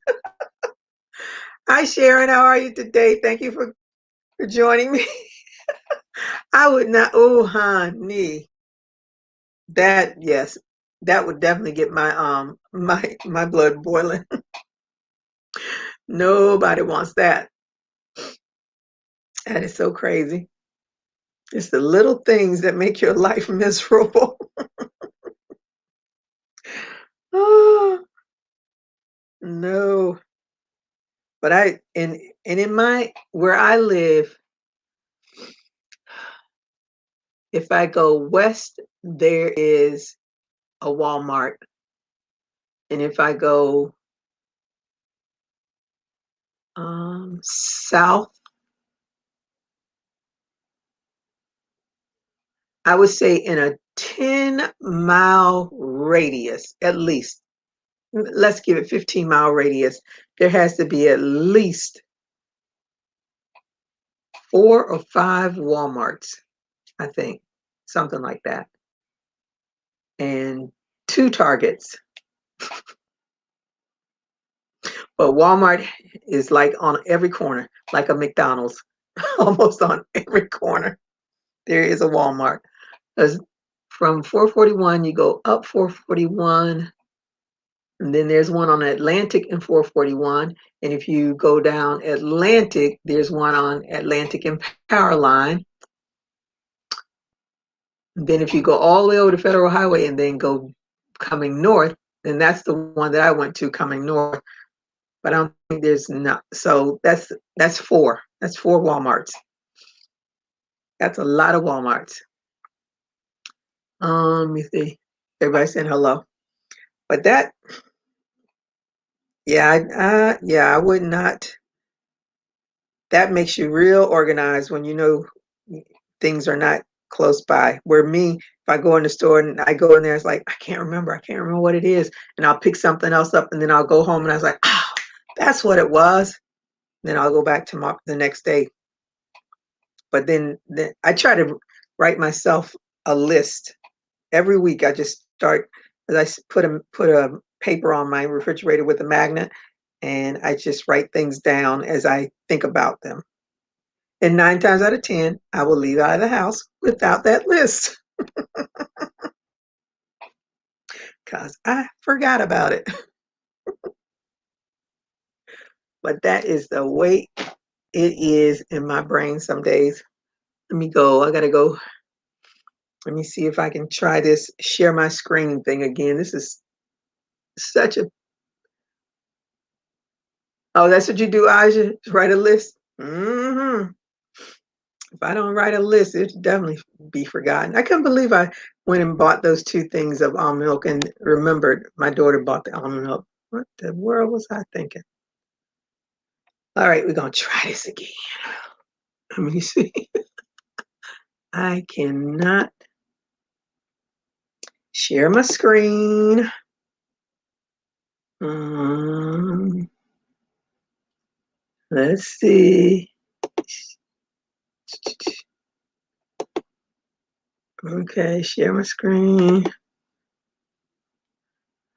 Hi, Sharon. How are you today? Thank you for joining me. I would not, oh, honey, that, yes, that would definitely get my blood boiling. Nobody wants that. That is so crazy. It's the little things that make your life miserable. Oh, no. But and in my where I live, if I go west, there is a Walmart. And if I go south, I would say in a 10-mile radius, at least. Let's give it 15-mile radius. There has to be at least 4 or 5 Walmarts, I think, something like that, and 2 Targets. But Walmart is like on every corner, like a McDonald's, almost on every corner. There is a Walmart. 'Cause from 441, you go up 441, and then there's one on Atlantic and 441. And if you go down Atlantic, there's one on Atlantic and Power Line. Then if you go all the way over to Federal Highway and then go coming north, then that's the one that I went to coming north. But I don't think there's not. So that's 4. That's 4 Walmarts. That's a lot of Walmarts. Let me see. Everybody saying hello. But that, yeah, I would not. That makes you real organized when you know things are not close by. Where me, if I go in the store and I go in there, it's like I can't remember what it is, and I'll pick something else up, and then I'll go home and I was like, oh, that's what it was. Then I'll go back to the next day. But then I try to write myself a list every week. I just start as I put a paper on my refrigerator with a magnet, and I just write things down as I think about them. And 9 times out of 10, I will leave out of the house without that list because I forgot about it. But that is the way it is in my brain some days. Let me go. I got to go. Let me see if I can try this share my screen thing again. This is such a. Oh, that's what you do, Aja? Write a list? If I don't write a list, it'd definitely be forgotten. I can't believe I went and bought those 2 things of almond milk and remembered my daughter bought the almond milk. What the world was I thinking? All right, we're going to try this again. Let me see. I cannot share my screen. Let's see. Okay, share my screen.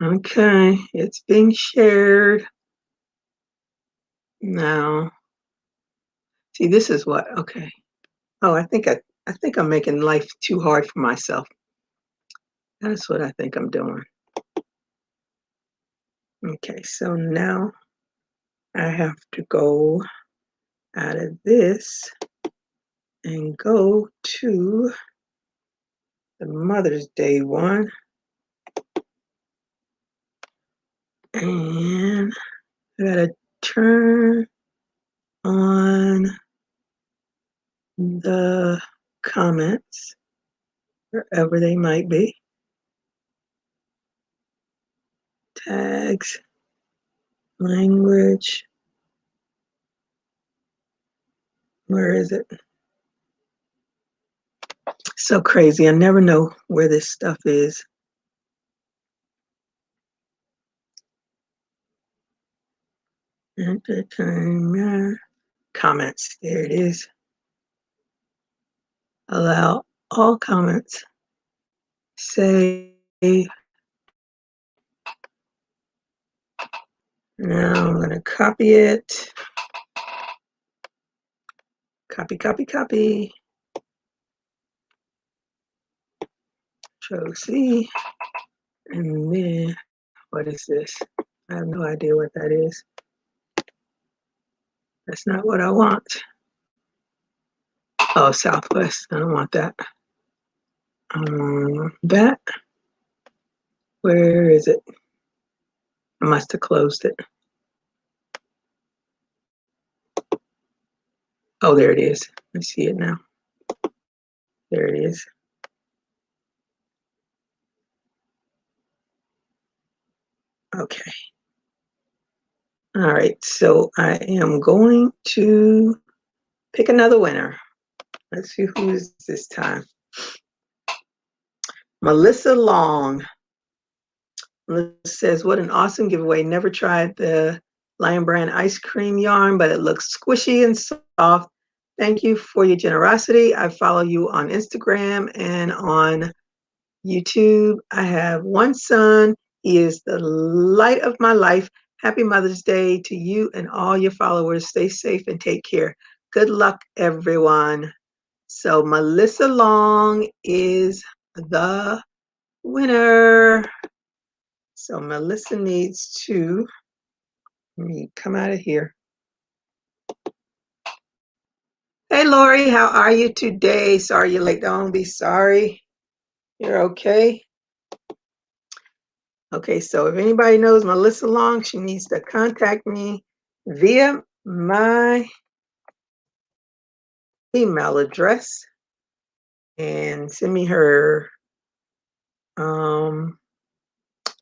Okay, it's being shared. Now, see, this is what, okay. Oh, I think I'm making life too hard for myself. That's what I think I'm doing. Okay, so now I have to go out of this and go to the Mother's Day one. And I gotta turn on the comments, wherever they might be. Tags, language. Where is it? So crazy. I never know where this stuff is. Entertainment. Comments. There it is. Allow all comments. Save. Now I'm going to copy it. Copy, copy, copy. Control C. And then, what is this? I have no idea what that is. That's not what I want. Oh, Southwest. I don't want that. That. Where is it? I must have closed it. Oh, there it is. I see it now. There it is. Okay. All right. So I am going to pick another winner. Let's see who is this time. Melissa Long. Melissa says, what an awesome giveaway. Never tried the Lion Brand ice cream yarn, but it looks squishy and soft. Thank you for your generosity. I follow you on Instagram and on YouTube. I have one son. He is the light of my life. Happy Mother's Day to you and all your followers. Stay safe and take care. Good luck, everyone. So Melissa Long is the winner. So Melissa needs to, let me come out of here. Hey, Lori, how are you today? Sorry you're late. Don't be sorry. You're okay. Okay, so if anybody knows Melissa Long, she needs to contact me via my email address and send me her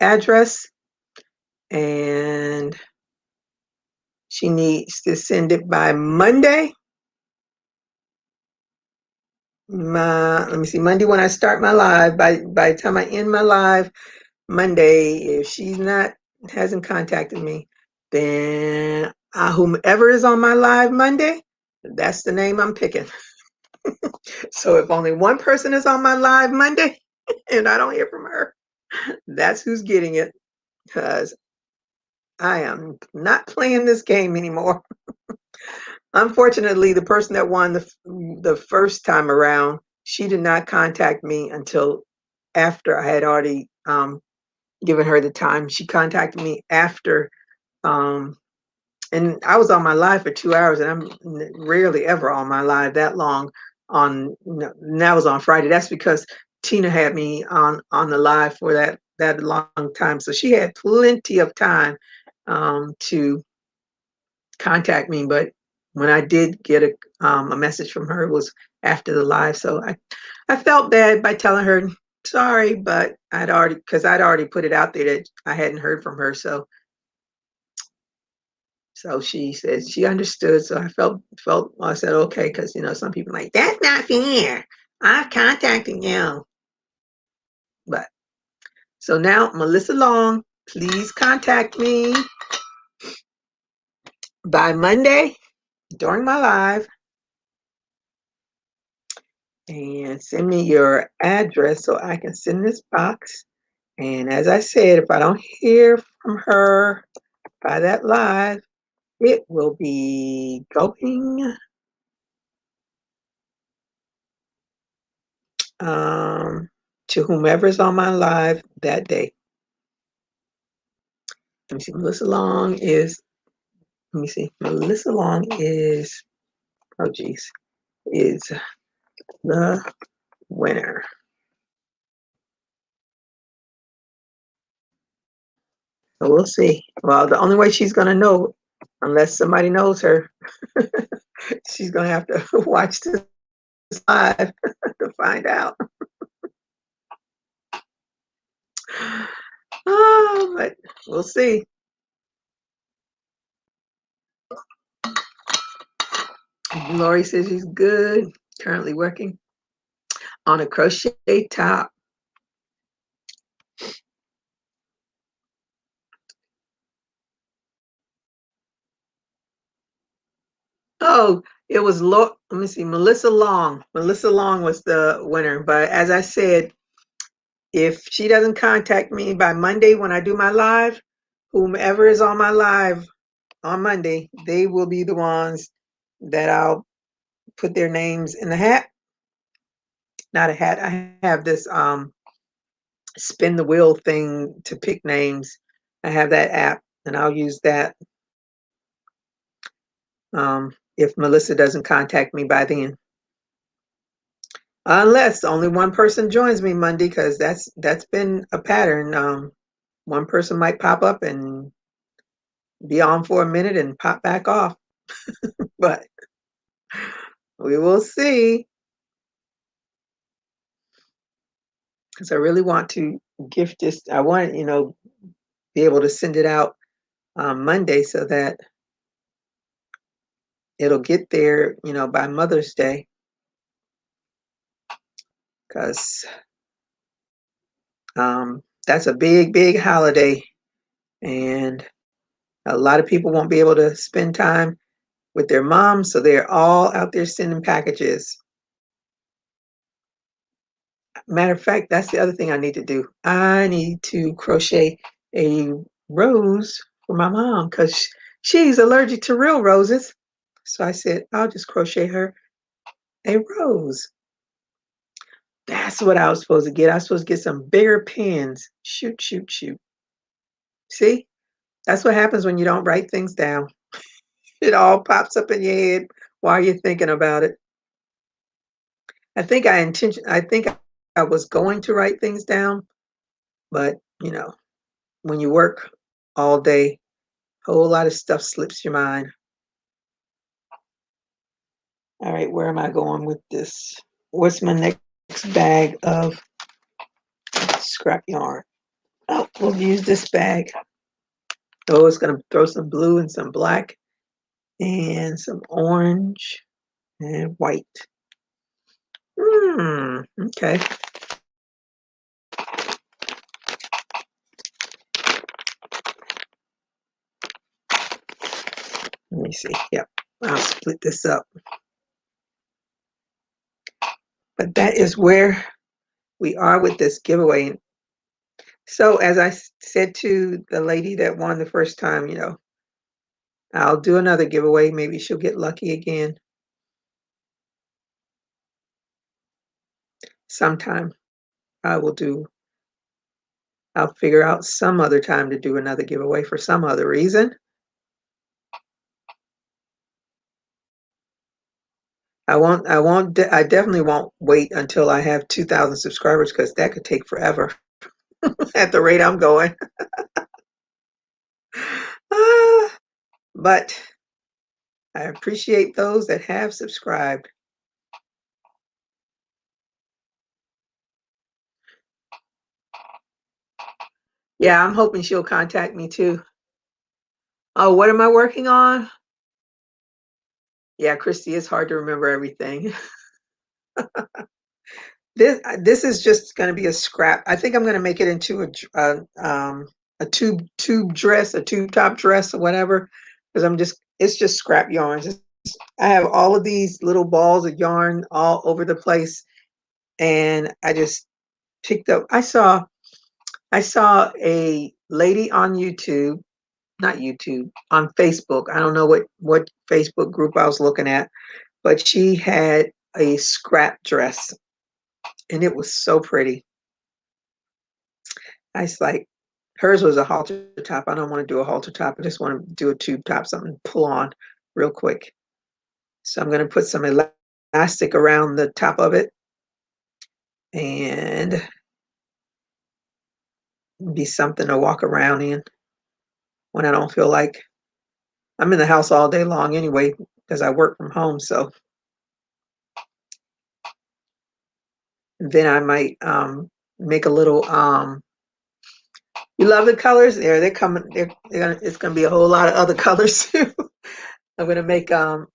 address, and she needs to send it by Monday. Let me see, Monday when I start my live. By the time I end my live Monday, if she's not hasn't contacted me, then whomever is on my live Monday, that's the name I'm picking. So if only one person is on my live Monday and I don't hear from her, that's who's getting it, because I am not playing this game anymore. Unfortunately, the person that won the first time around, she did not contact me until after I had already given her the time. She contacted me after, and I was on my live for 2 hours, and I'm rarely ever on my live that long. And that was on Friday. That's because Tina had me on the live for that long time, so she had plenty of time to contact me. But when I did get a message from her, it was after the live. So I felt bad by telling her sorry, but I'd already put it out there that I hadn't heard from her. So she said she understood. So I felt well, I said okay, because some people are like, that's not fair. I've contacted you. But so now, Melissa Long, please contact me by Monday during my live and send me your address so I can send this box. And as I said, if I don't hear from her by that live, it will be going to whomever's on my live that day. Let me see. Melissa Long is, oh geez, is the winner. So we'll see. Well, the only way she's going to know, unless somebody knows her, she's going to have to watch this live to find out. Oh, but we'll see. Lori says she's good. Currently working on a crochet top. Oh, it was let me see, Melissa Long. Melissa Long was the winner. But as I said, if she doesn't contact me by Monday when I do my live, whomever is on my live on Monday, they will be the ones that I'll put their names in the hat. Not a hat. I have this spin the wheel thing to pick names. I have that app and I'll use that if Melissa doesn't contact me by then. Unless only one person joins me Monday, because that's been a pattern. One person might pop up and be on for a minute and pop back off. But we will see. Because I really want to gift this. I want to, be able to send it out on Monday so that it'll get there, by Mother's Day. Because that's a big, big holiday. And a lot of people won't be able to spend time with their moms, so they're all out there sending packages. Matter of fact, that's the other thing I need to do. I need to crochet a rose for my mom because she's allergic to real roses. So I said, I'll just crochet her a rose. That's what I was supposed to get. I was supposed to get some bigger pins. Shoot, shoot, shoot. See? That's what happens when you don't write things down. It all pops up in your head while you're thinking about it. I think I was going to write things down, but when you work all day, a whole lot of stuff slips your mind. All right, where am I going with this? What's my next bag of scrap yarn? Oh, we'll use this bag. Oh, it's going to throw some blue and some black and some orange and white. Okay. Let me see. Yep, I'll split this up. But that is where we are with this giveaway. So as I said to the lady that won the first time, I'll do another giveaway. Maybe she'll get lucky again sometime. I'll figure out some other time to do another giveaway for some other reason. I definitely won't wait until I have 2,000 subscribers, because that could take forever at the rate I'm going. But I appreciate those that have subscribed. Yeah, I'm hoping she'll contact me too. Oh, what am I working on? Yeah, Christy, it's hard to remember everything. This is just going to be a scrap. I think I'm going to make it into a tube dress, a tube top dress, or whatever. Because it's just scrap yarn. I have all of these little balls of yarn all over the place, and I just picked up. I saw a lady on YouTube, not YouTube, on Facebook. I don't know what Facebook group I was looking at, but she had a scrap dress, and it was so pretty. I was like, hers was a halter top. I don't want to do a halter top. I just want to do a tube top, something to pull on real quick. So I'm going to put some elastic around the top of it and be something to walk around in when I don't feel like I'm in the house all day long anyway, because I work from home. So then I might make a little you love the colors? They're coming. It's gonna be a whole lot of other colors too. I'm gonna make a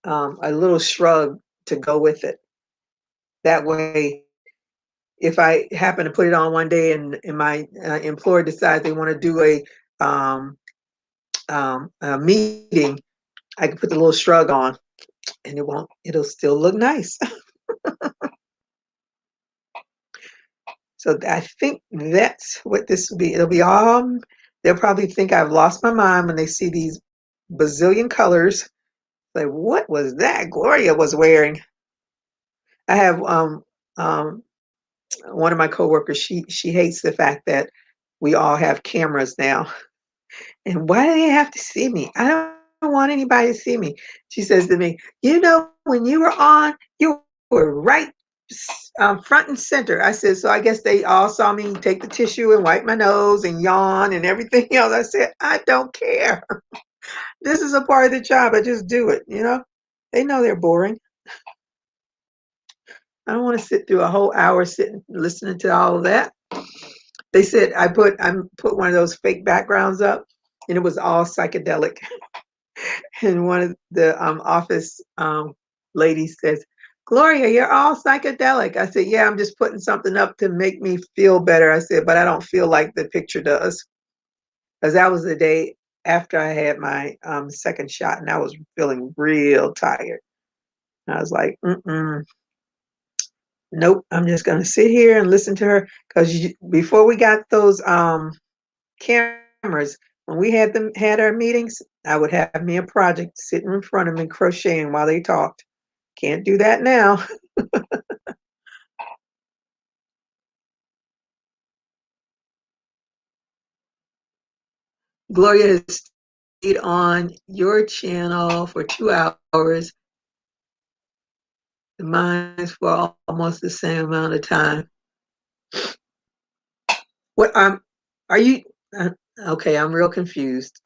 little shrug to go with it. That way, if I happen to put it on one day and my employer decides they want to do a meeting, I can put the little shrug on, and it'll still look nice. So I think that's what this will be. It'll be all They'll probably think I've lost my mind when they see these bazillion colors. Like, what was that Gloria was wearing? I have um one of my coworkers, she hates the fact that we all have cameras now. And why do they have to see me? I don't want anybody to see me. She says to me, you know, when you were on, you were right front and center. I said, so I guess they all saw me take the tissue and wipe my nose and yawn and everything else. I said, I don't care. This is a part of the job. I just do it, you know? They know they're boring. I don't want to sit through a whole hour sitting listening to all of that. They said I put one of those fake backgrounds up and it was all psychedelic. And one of the office ladies says, Gloria, you're all psychedelic. I said, yeah, I'm just putting something up to make me feel better. I said, but I don't feel like the picture does. Because that was the day after I had my second shot and I was feeling real tired. I was like, nope, I'm just going to sit here and listen to her. Because before we got those cameras, when we had our meetings, I would have me a project sitting in front of me crocheting while they talked. Can't do that now. Gloria has stayed on your channel for 2 hours. Mine's for almost the same amount of time. What are you? Uh, okay, I'm real confused.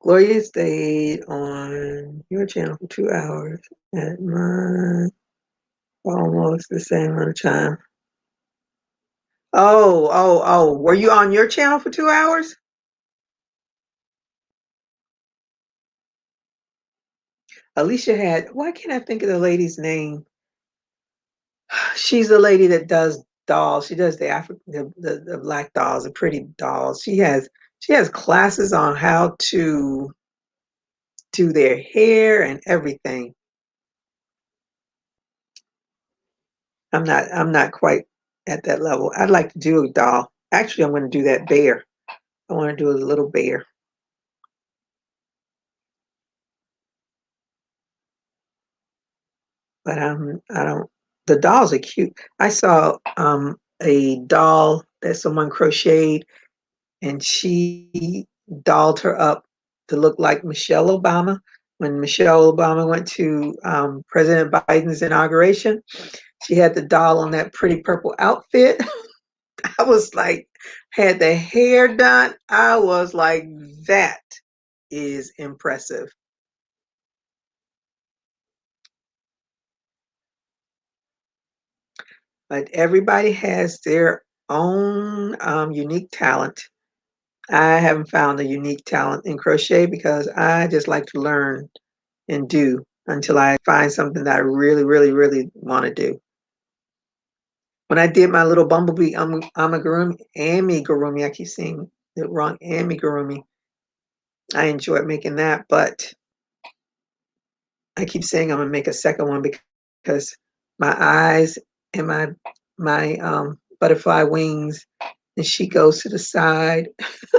Gloria stayed on your channel for 2 hours. At mine, for almost the same amount of time. Oh. Were you on your channel for 2 hours? Alicia had, why can't I think of the lady's name? She's the lady that does dolls. She does the the black dolls, the pretty dolls. She has classes on how to do their hair and everything. I'm not quite at that level. I'd like to do a doll. Actually, I'm going to do that bear. I want to do a little bear. But I don't. The dolls are cute. I saw a doll that someone crocheted, and she dolled her up to look like Michelle Obama. When Michelle Obama went to President Biden's inauguration, she had the doll on that pretty purple outfit. I was like, had the hair done. I was like, that is impressive. But everybody has their own unique talent. I haven't found a unique talent in crochet because I just like to learn and do until I find something that I really, really, really want to do. When I did my little bumblebee amigurumi, I keep saying it wrong, amigurumi. I enjoyed making that, but I keep saying I'm gonna make a second one because my eyes and my butterfly wings, and she goes to the side,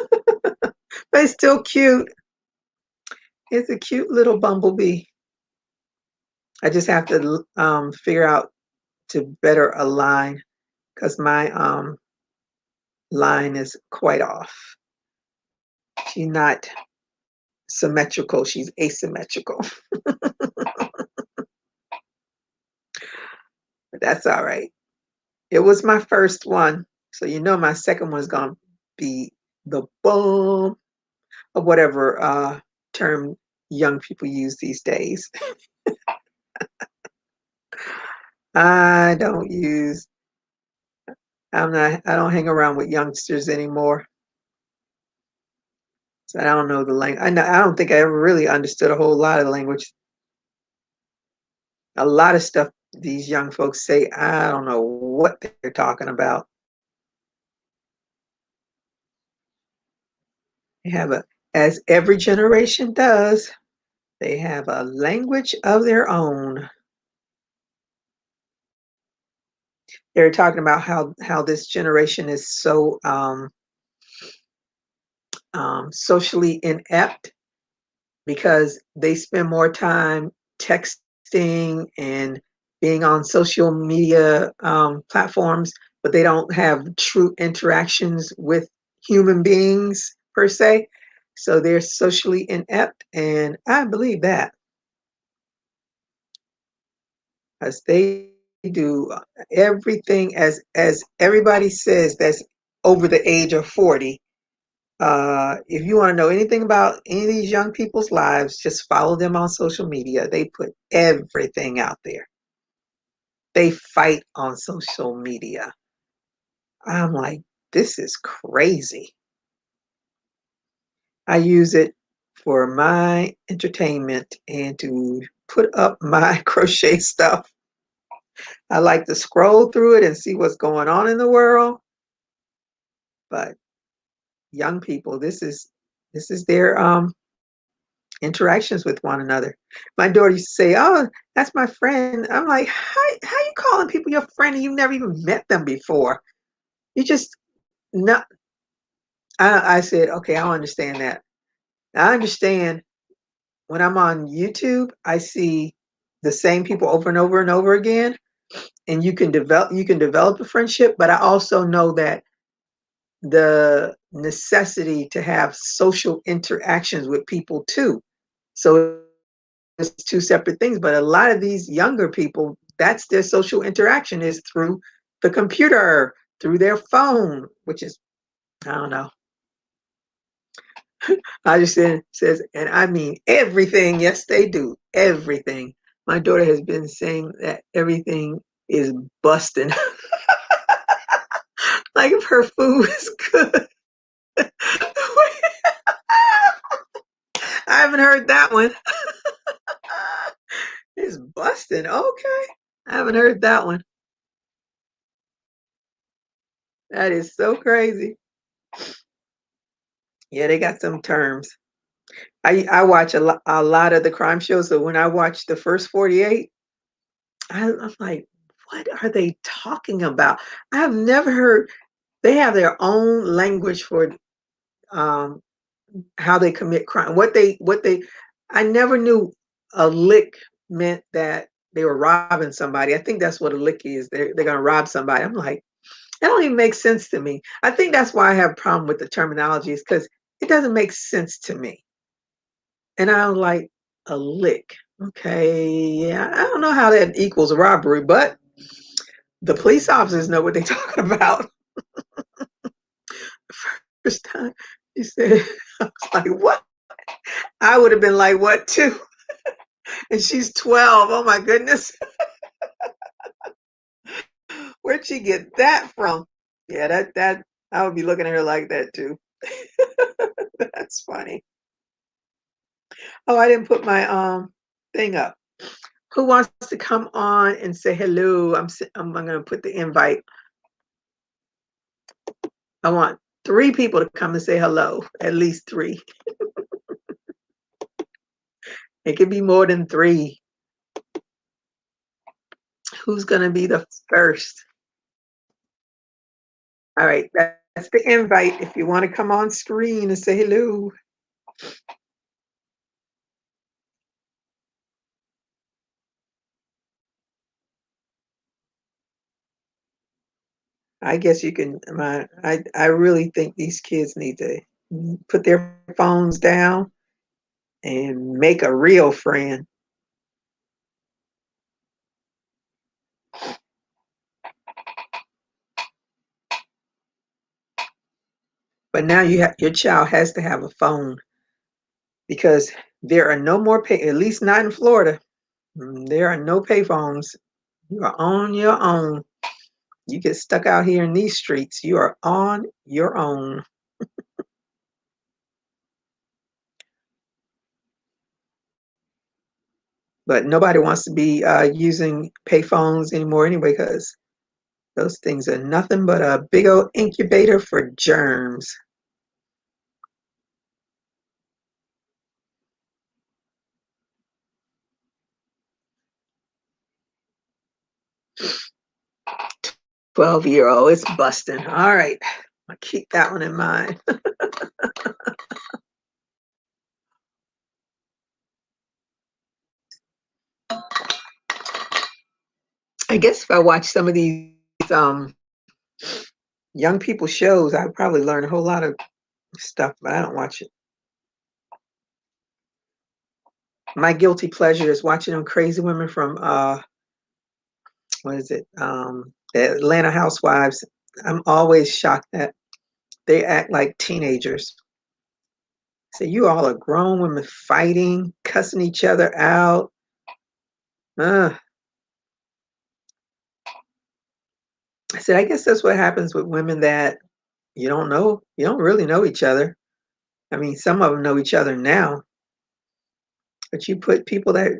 but it's still cute. It's a cute little bumblebee. I just have to figure out to better align because my line is quite off. She's not symmetrical, she's asymmetrical. But that's all right. It was my first one. So you know my second one's gonna be the bomb or whatever term young people use these days. I don't use I don't hang around with youngsters anymore. So I don't know the language. I don't think I ever really understood a whole lot of the language. A lot of stuff these young folks say, I don't know what they're talking about. They have a as every generation does, they have a language of their own. They're talking about how this generation is so socially inept because they spend more time texting and being on social media platforms, but they don't have true interactions with human beings per se. So they're socially inept, and I believe that as they do everything as everybody says that's over the age of 40. If you want to know anything about any of these young people's lives, just follow them on social media. They put everything out there. They fight on social media. I'm like, this is crazy. I use it for my entertainment and to put up my crochet stuff. I like to scroll through it and see what's going on in the world. But young people, this is their interactions with one another. My daughter used to say, "Oh, that's my friend." I'm like, how you calling people your friend and you've never even met them before? You just not. I said, okay, I understand that. I understand when I'm on YouTube, I see the same people over and over and over again, and you can develop a friendship. But I also know that the necessity to have social interactions with people too. So it's two separate things, but a lot of these younger people, that's their social interaction is through the computer, through their phone, which is, I don't know. I just says, and I mean everything. Yes, they do everything. My daughter has been saying that everything is busting. Like if her food is good. I haven't heard that one. It's busting. Okay. I haven't heard that one. That is so crazy. Yeah, they got some terms. I watch a lot of the crime shows, so when I watch the first 48, I'm like, "What are they talking about?" I've never heard they have their own language for, um, how they commit crime. What they I never knew a lick meant that they were robbing somebody. I think that's what a lick is. They're gonna rob somebody. I'm like, that don't even make sense to me. I think that's why I have a problem with the terminology is because it doesn't make sense to me. And I was like, a lick. Okay, yeah, I don't know how that equals a robbery, but the police officers know what they're talking about. First time he said, I was like, what? I would have been like, what too? And she's 12. Oh my goodness. Where'd she get that from? Yeah, that I would be looking at her like that too. That's funny. Oh, I didn't put my thing up. Who wants to come on and say hello? I'm gonna put the invite. I want 3 people to come and say hello. At least 3. It could be more than 3. Who's gonna be the first? All right, that's the invite. If you want to come on screen and say hello, I guess you can. I really think these kids need to put their phones down and make a real friend. But now your child has to have a phone because there are no more pay. At least not in Florida. There are no pay phones. You are on your own. You get stuck out here in these streets. You are on your own. But nobody wants to be using pay phones anymore anyway because those things are nothing but a big old incubator for germs. 12-year-old, it's busting. All right. I'll keep that one in mind. I guess if I watch some of these um young people shows, I'd probably learn a whole lot of stuff, but I don't watch it. My guilty pleasure is watching them crazy women from what is it? The Atlanta Housewives. I'm always shocked that they act like teenagers. So you all are grown women fighting, cussing each other out. Uh, I said, I guess that's what happens with women that you don't know. You don't really know each other. I mean, some of them know each other now, but you put people that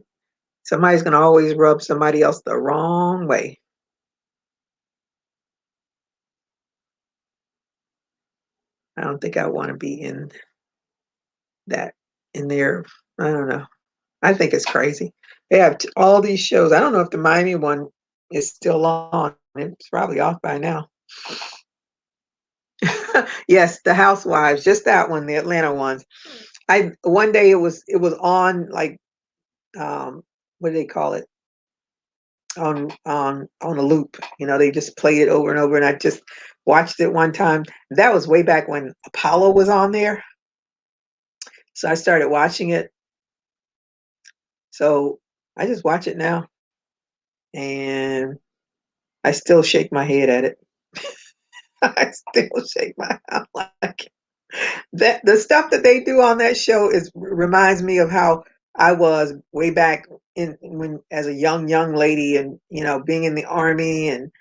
somebody's going to always rub somebody else the wrong way. I don't think I want to be in that, in there. I don't know. I think it's crazy. They have all these shows. I don't know if the Miami one is still on. It's probably off by now. Yes, the Housewives, just that one, the Atlanta ones. I one day it was on like what do they call it? On a loop. They just played it over and over and I just watched it one time. That was way back when Apollo was on there. So I started watching it. So I just watch it now and I still shake my head at it. I still shake my head like that. The stuff that they do on that show reminds me of how I was way back in when as a young lady, and being in the army, and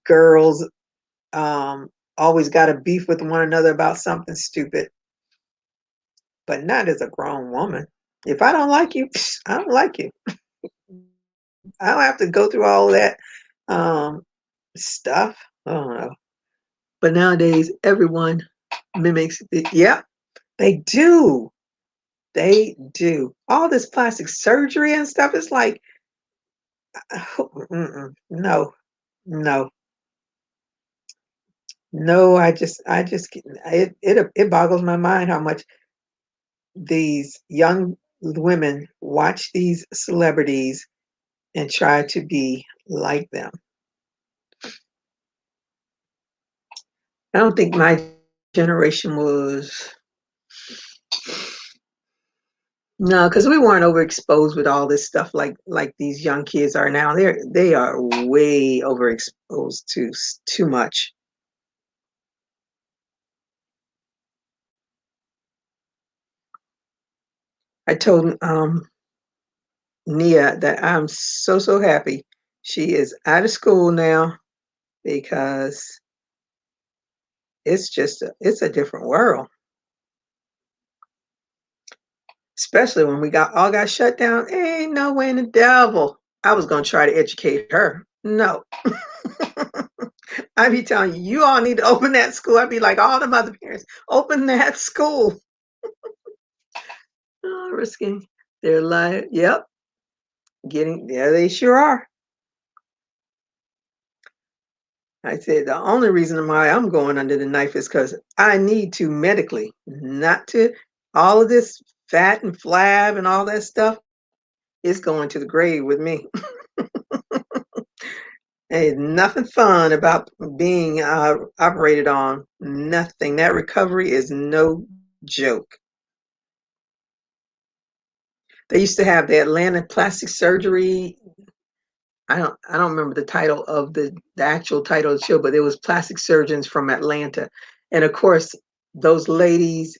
girls um, always got a beef with one another about something stupid, but not as a grown woman. If I don't like you, I don't like you. I don't have to go through all that um, stuff. I don't know. But nowadays, everyone mimics it. Yep, they do. They do. All this plastic surgery and stuff is like, no, no, no. It boggles my mind how much these young women watch these celebrities and try to be like them. I don't think my generation was. No, because we weren't overexposed with all this stuff like these young kids are now. They are way overexposed to too much. I told Nia that I'm so happy she is out of school now because it's a different world. Especially when we got shut down. Ain't no way in the devil I was gonna try to educate her. No. I be telling you, you all need to open that school. I'd be like all the other parents, open that school. Oh, risking their life. Yep. Yeah, they sure are. I said the only reason why I'm going under the knife is because I need to medically, not to all of this fat and flab and all that stuff is going to the grave with me. Ain't nothing fun about being operated on. Nothing. That recovery is no joke. They used to have the Atlanta plastic surgery. I don't remember the title of the actual title of the show, but it was plastic surgeons from Atlanta. And of course, those ladies,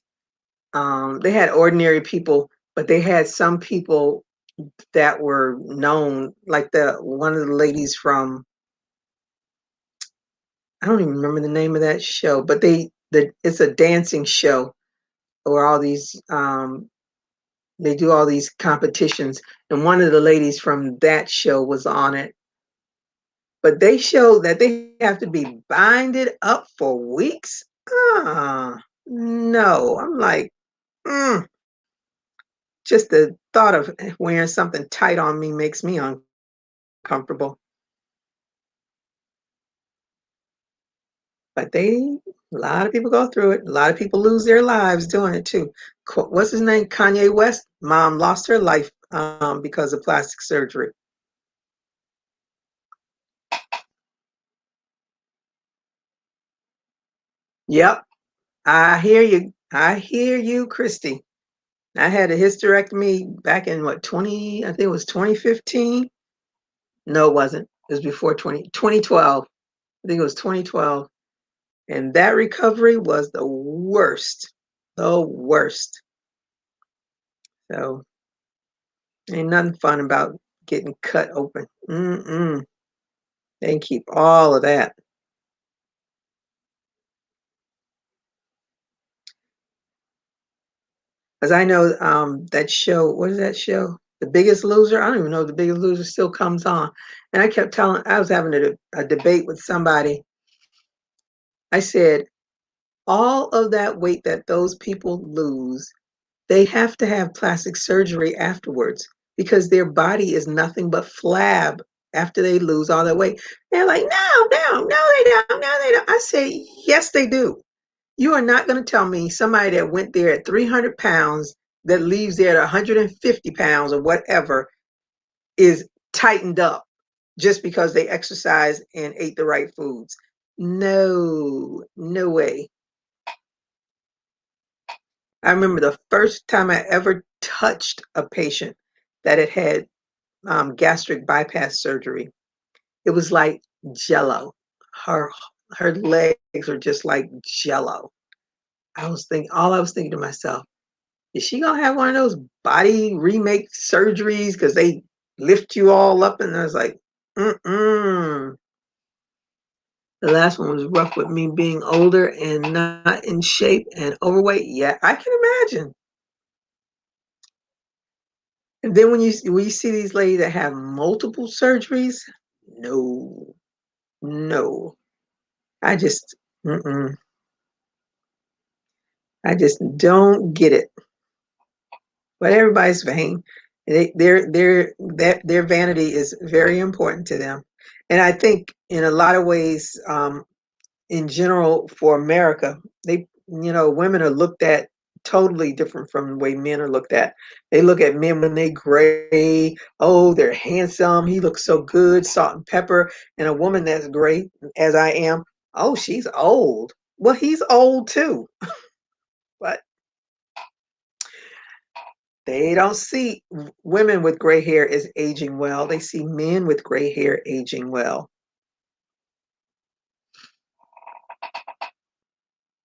they had ordinary people, but they had some people that were known, like the one of the ladies from, I don't even remember the name of that show, but it's a dancing show where they do all these competitions, and one of the ladies from that show was on it. But they show that they have to be binded up for weeks. No, I'm like, mm, just the thought of wearing something tight on me makes me uncomfortable. But a lot of people go through it. A lot of people lose their lives doing it too. What's his name? Kanye West. Mom lost her life because of plastic surgery. Yep, I hear you. I hear you, Christy. I had a hysterectomy back in what 20? I think it was 2015. No, it wasn't. It was before 2012. I think it was 2012. And that recovery was the worst. The worst. So ain't nothing fun about getting cut open. Mm-mm. They keep all of that. Because I know that show, what is that show? The Biggest Loser? I don't even know if The Biggest Loser still comes on. And I kept telling, I was having a debate with somebody. I said, all of that weight that those people lose, they have to have plastic surgery afterwards because their body is nothing but flab after they lose all that weight. They're like, no, no, no, they don't, no, they don't. I say, yes, they do. You are not going to tell me somebody that went there at 300 pounds that leaves there at 150 pounds or whatever is tightened up just because they exercised and ate the right foods. No, no way. I remember the first time I ever touched a patient that had had gastric bypass surgery. It was like jello. Her her legs are just like jello. All I was thinking to myself, is she gonna have one of those body remake surgeries because they lift you all up? And I was like, mm-mm. The last one was rough with me being older and not in shape and overweight. Yeah, I can imagine. And then when you see these ladies that have multiple surgeries, no, no. I just, mm-mm. I just don't get it. But everybody's vain. Their vanity is very important to them, and I think in a lot of ways, in general, for America, women are looked at totally different from the way men are looked at. They look at men when they gray. Oh, they're handsome. He looks so good, salt and pepper. And a woman that's gray, as I am, oh, she's old. Well, he's old too, but they don't see women with gray hair as aging well. They see men with gray hair aging well.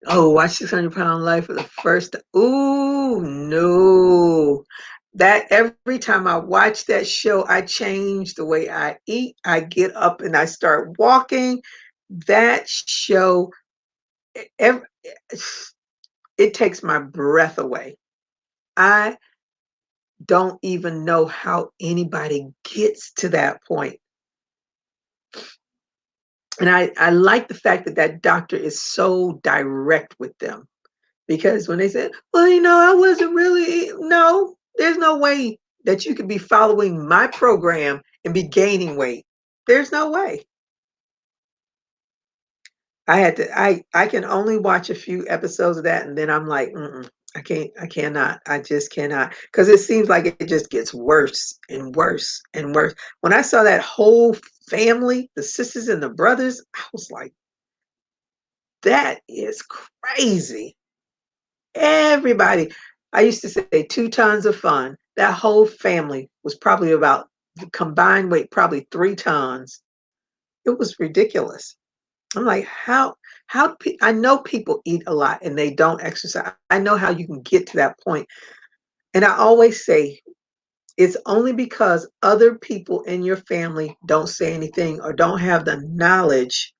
Oh, watch 600 Pound Life for the first. Ooh, no. That every time I watch that show, I change the way I eat. I get up and I start walking. That show, ev- it takes my breath away. I don't even know how anybody gets to that point. And I like the fact that that doctor is so direct with them because when they said, well, I wasn't really, no, there's no way that you could be following my program and be gaining weight. There's no way. I can only watch a few episodes of that and then I'm like, mm-mm, I cannot, I just cannot. Because it seems like it just gets worse and worse and worse. When I saw that whole family, the sisters and the brothers, I was like, that is crazy. Everybody. I used to say 2 tons of fun. That whole family was probably about the combined weight, probably 3 tons. It was ridiculous. I'm like, I know people eat a lot and they don't exercise. I know how you can get to that point. And I always say it's only because other people in your family don't say anything or don't have the knowledge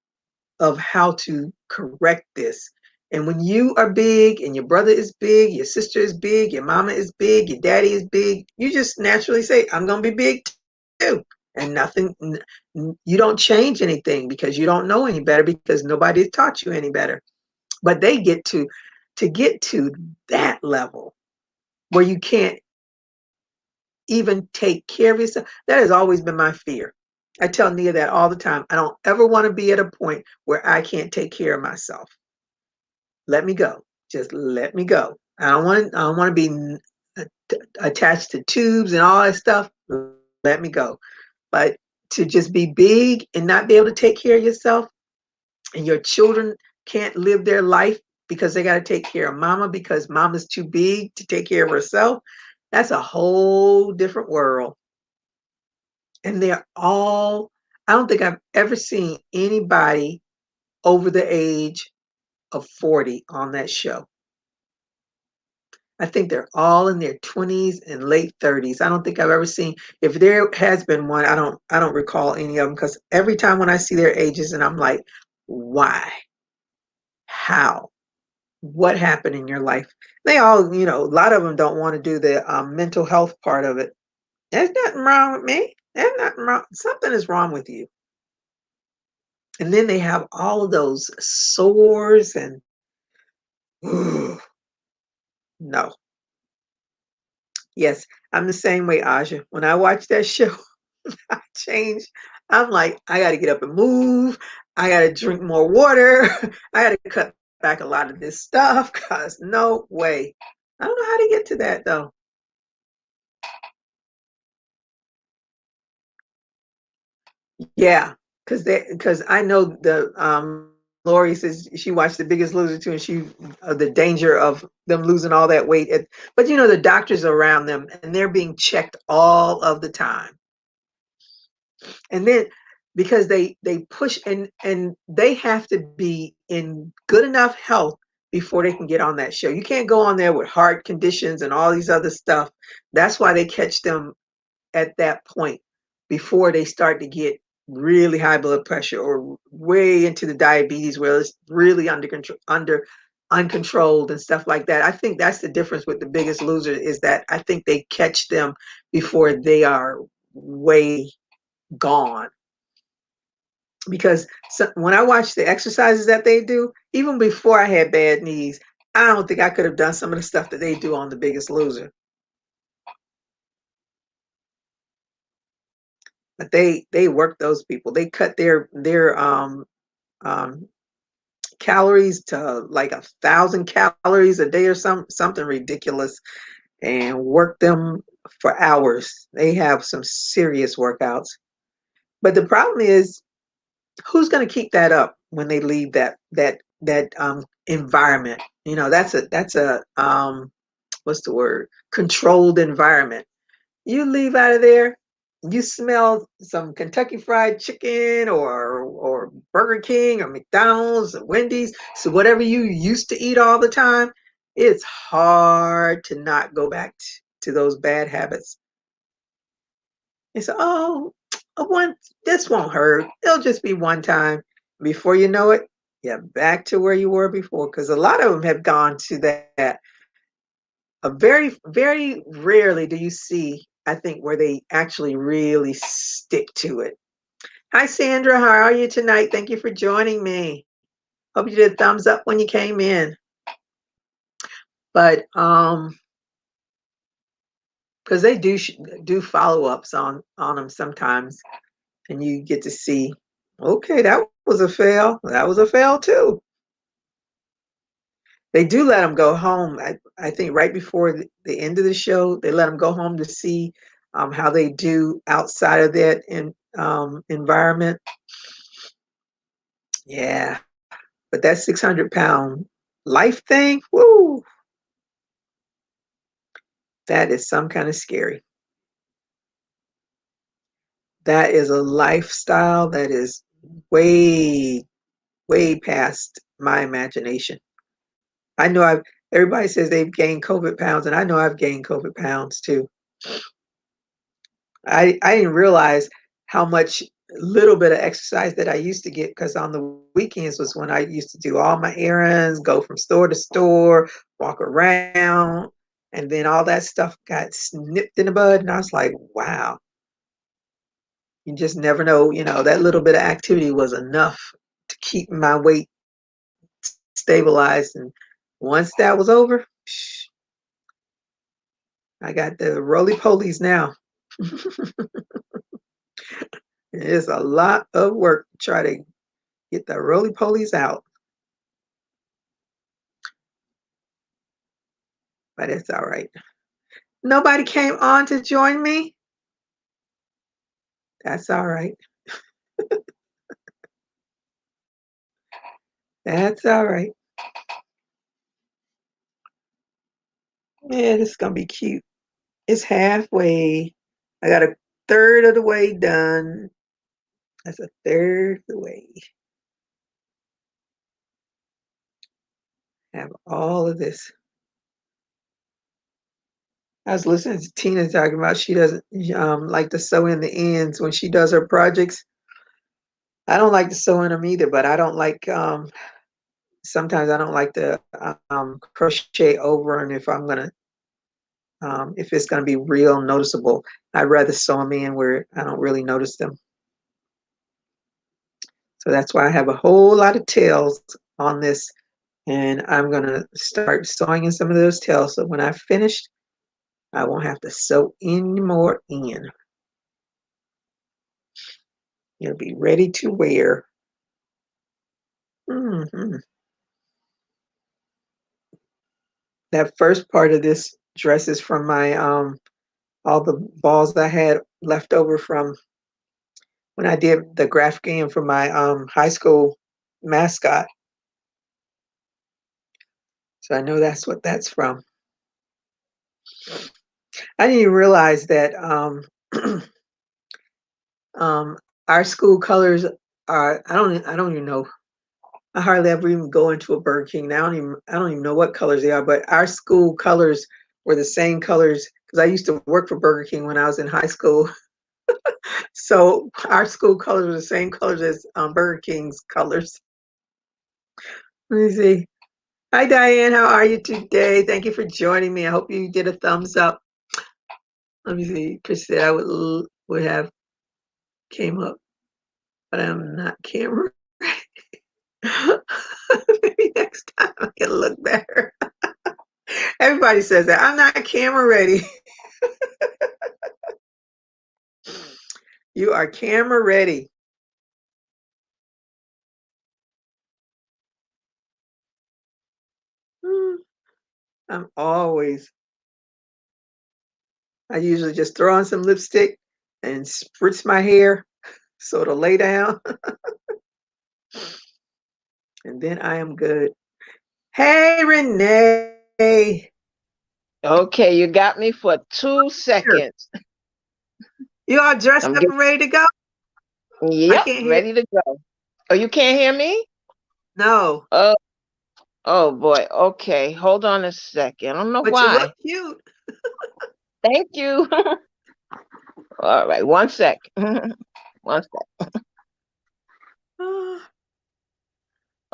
of how to correct this. And when you are big and your brother is big, your sister is big, your mama is big, your daddy is big, you just naturally say, I'm going to be big too. And you don't change anything because you don't know any better because nobody taught you any better. But they get to that level where you can't even take care of yourself. That has always been my fear. I tell Nia that all the time. I don't ever want to be at a point where I can't take care of myself. Let me go. Just let me go. I don't want to be attached to tubes and all that stuff. Let me go. But to just be big and not be able to take care of yourself, and your children can't live their life because they got to take care of mama because mama's too big to take care of herself, that's a whole different world. And they're all, I don't think I've ever seen anybody over the age of 40 on that show. I think they're all in their 20s and late 30s. I don't think I've ever seen, if there has been one, I don't recall any of them, because every time when I see their ages and I'm like, why? How? What happened in your life? They all, a lot of them don't want to do the mental health part of it. There's nothing wrong with me. There's nothing wrong. Something is wrong with you. And then they have all of those sores and no. Yes, I'm the same way, Aja. When I watch that show, I change. I'm like, I got to get up and move. I got to drink more water. I got to cut back a lot of this stuff because no way. I don't know how to get to that though. Yeah, because I know the Lori says she watched The Biggest Loser too, and she the danger of them losing all that weight. But the doctors are around them, and they're being checked all of the time. And then because they push and they have to be in good enough health before they can get on that show. You can't go on there with heart conditions and all these other stuff. That's why they catch them at that point before they start to get really high blood pressure or way into the diabetes where it's really under control, under uncontrolled and stuff like that. I think that's the difference with The Biggest Loser, is that I think they catch them before they are way gone. Because when I watch the exercises that they do, even before I had bad knees, I don't think I could have done some of the stuff that they do on The Biggest Loser. But they work those people. They cut their um, calories to like 1,000 calories a day or something ridiculous, and work them for hours. They have some serious workouts. But the problem is, who's going to keep that up when they leave that environment? That's a what's the word? Controlled environment. You leave out of there, you smell some Kentucky Fried Chicken or Burger King or McDonald's or Wendy's, so whatever you used to eat all the time, it's hard to not go back to those bad habits. And so, one, this won't hurt. It'll just be one time. Before you know it, you're back to where you were before. Because a lot of them have gone to that. A very, very rarely do you see, I think, where they actually really stick to it. Hi, Sandra. How are you tonight? Thank you for joining me. Hope you did a thumbs up when you came in. But because they do follow-ups on them sometimes, and you get to see, okay, that was a fail. That was a fail too. They do let them go home. I think right before the end of the show, they let them go home to see how they do outside of that environment. Yeah, but that 600-pound life thing, woo, that is some kind of scary. That is a lifestyle that is way, way past my imagination. I know everybody says they've gained COVID pounds, and I know I've gained COVID pounds too. I didn't realize how much little bit of exercise that I used to get, because on the weekends was when I used to do all my errands, go from store to store, walk around, and then all that stuff got snipped in the bud. And I was like, wow, you just never know. That little bit of activity was enough to keep my weight stabilized. And once that was over, I got the roly polies now. It's a lot of work to try to get the roly-polies out, but it's all right. Nobody came on to join me? That's all right. That's all right. Yeah, this is gonna be cute. It's halfway. I got a third of the way done. That's a third of the way. Have all of this. I was listening to Tina talking about she doesn't like to sew in the ends when she does her projects. I don't like to sew in them either, but I don't like sometimes I don't like to crochet over, and if it's gonna be real noticeable, I'd rather sew them in where I don't really notice them. So that's why I have a whole lot of tails on this, and I'm gonna start sewing in some of those tails. So when I finish, I won't have to sew any more in. It'll be ready to wear. Hmm. That first part of this dress is from my all the balls I had left over from when I did the graphic game for my high school mascot. So I know that's what that's from. I didn't even realize that um, our school colors are. I don't even know. I hardly ever even go into a Burger King. I don't even know what colors they are. But our school colors were the same colors because I used to work for Burger King when I was in high school. So our school colors were the same colors as Burger King's colors. Let me see. Hi, Diane. How are you today? Thank you for joining me. I hope you did a thumbs up. Let me see. Chris said I would have came up, but I'm not camera. Maybe next time I can look better. Everybody says that. I'm not camera ready. You are camera ready. I'm always. I usually just throw on some lipstick and spritz my hair so it'll lay down, and then I am good. Hey, Renee. Okay, you got me for two Here. seconds. You all dressed I'm up getting, and ready to go? I yep, can't hear. ready to go. Oh, you can't hear me? No, Oh, oh boy. Okay, hold on a second. I don't know but you look why. cute. Thank you. All right, one sec. One sec.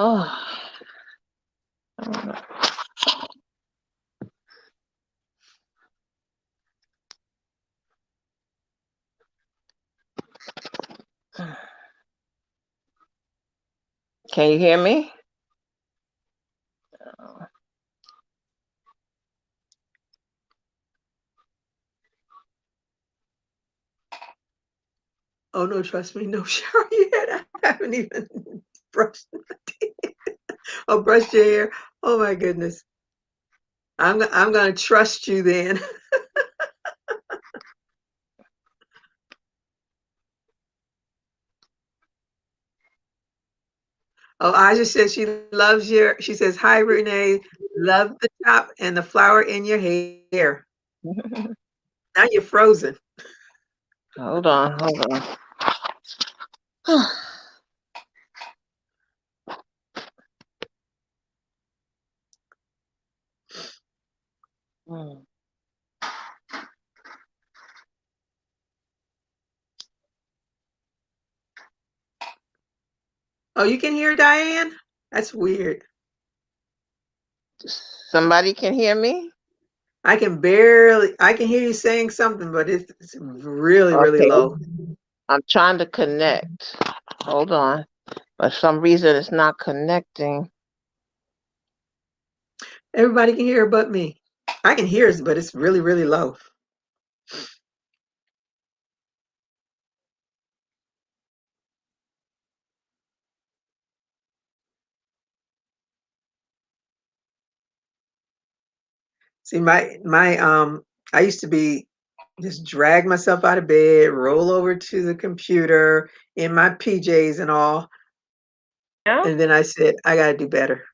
Oh, can you hear me? Oh no, trust me, no shower yet. I haven't even brushed my teeth or brushed your hair. Oh my goodness. I'm gonna trust you then. Oh, Aja said she loves she says, hi Renee, love the top and the flower in your hair. Now you're frozen. Hold on, hold on. Oh, you can hear Diane? That's weird. Somebody can hear me? I can hear you saying something, but it's really, really Okay, low. I'm trying to connect. Hold on. For some reason, it's not connecting. Everybody can hear but me. I can hear it, but it's really, really low. See, I used to be just drag myself out of bed, roll over to the computer in my PJs and all, Now, and then I said, I gotta do better.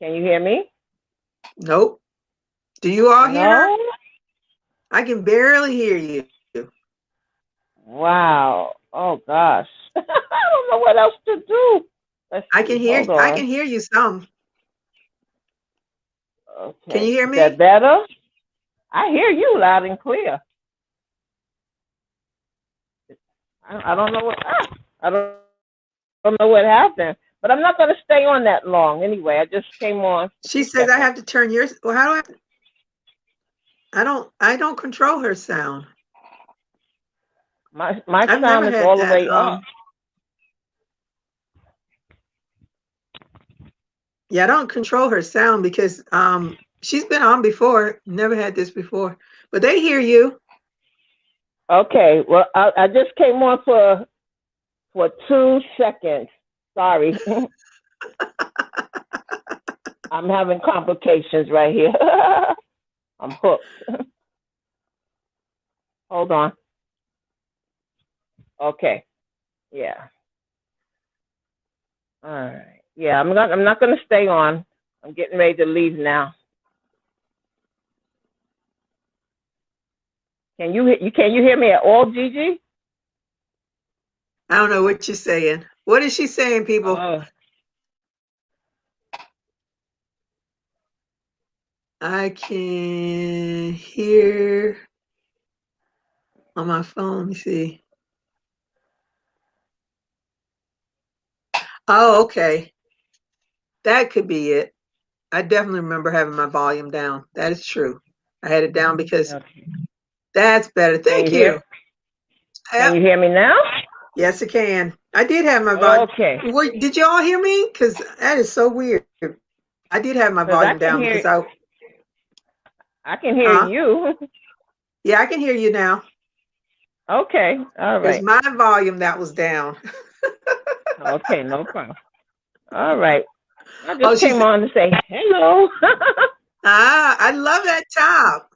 can you hear me? Nope. Do you all hear her? No. I can barely hear you. Wow. Oh gosh. I don't know what else to do. Let's see. Hold I on. can hear you some. Can you Okay. hear Is that me? better? I hear you loud and clear. I don't know what I don't know what happened. But I'm not gonna stay on that long anyway. I just came on for She 2 says I seconds. have to turn yours. Well, how do I don't control her sound. My I've never sound is had all the that. way up. Yeah, I don't control her sound because she's been on before, never had this before. But they hear you. Okay. Well, I just came on for 2 seconds. Sorry. I'm having complications right here. I'm hooked. Hold on. Okay. Yeah. All right. Yeah, I'm not gonna stay on. I'm getting ready to leave now. Can you hear me at all, Gigi? I don't know what you're saying. What is she saying, people? Oh, I can hear on my phone. Let me see. Oh, okay. That could be it. I definitely remember having my volume down. That is true. I had it down because okay. that's better. Can Thank you hear? you. Can you Yep. hear me now? Yes, I can. I did have my volume. Okay. Did you all hear me? Because that is so weird. I did have my Cause volume down because I can hear huh? you. Yeah, I can hear you now. Okay. All It was right. my volume that was down. Okay. No problem. All right. I Oh, just came on to say hello. I love that top.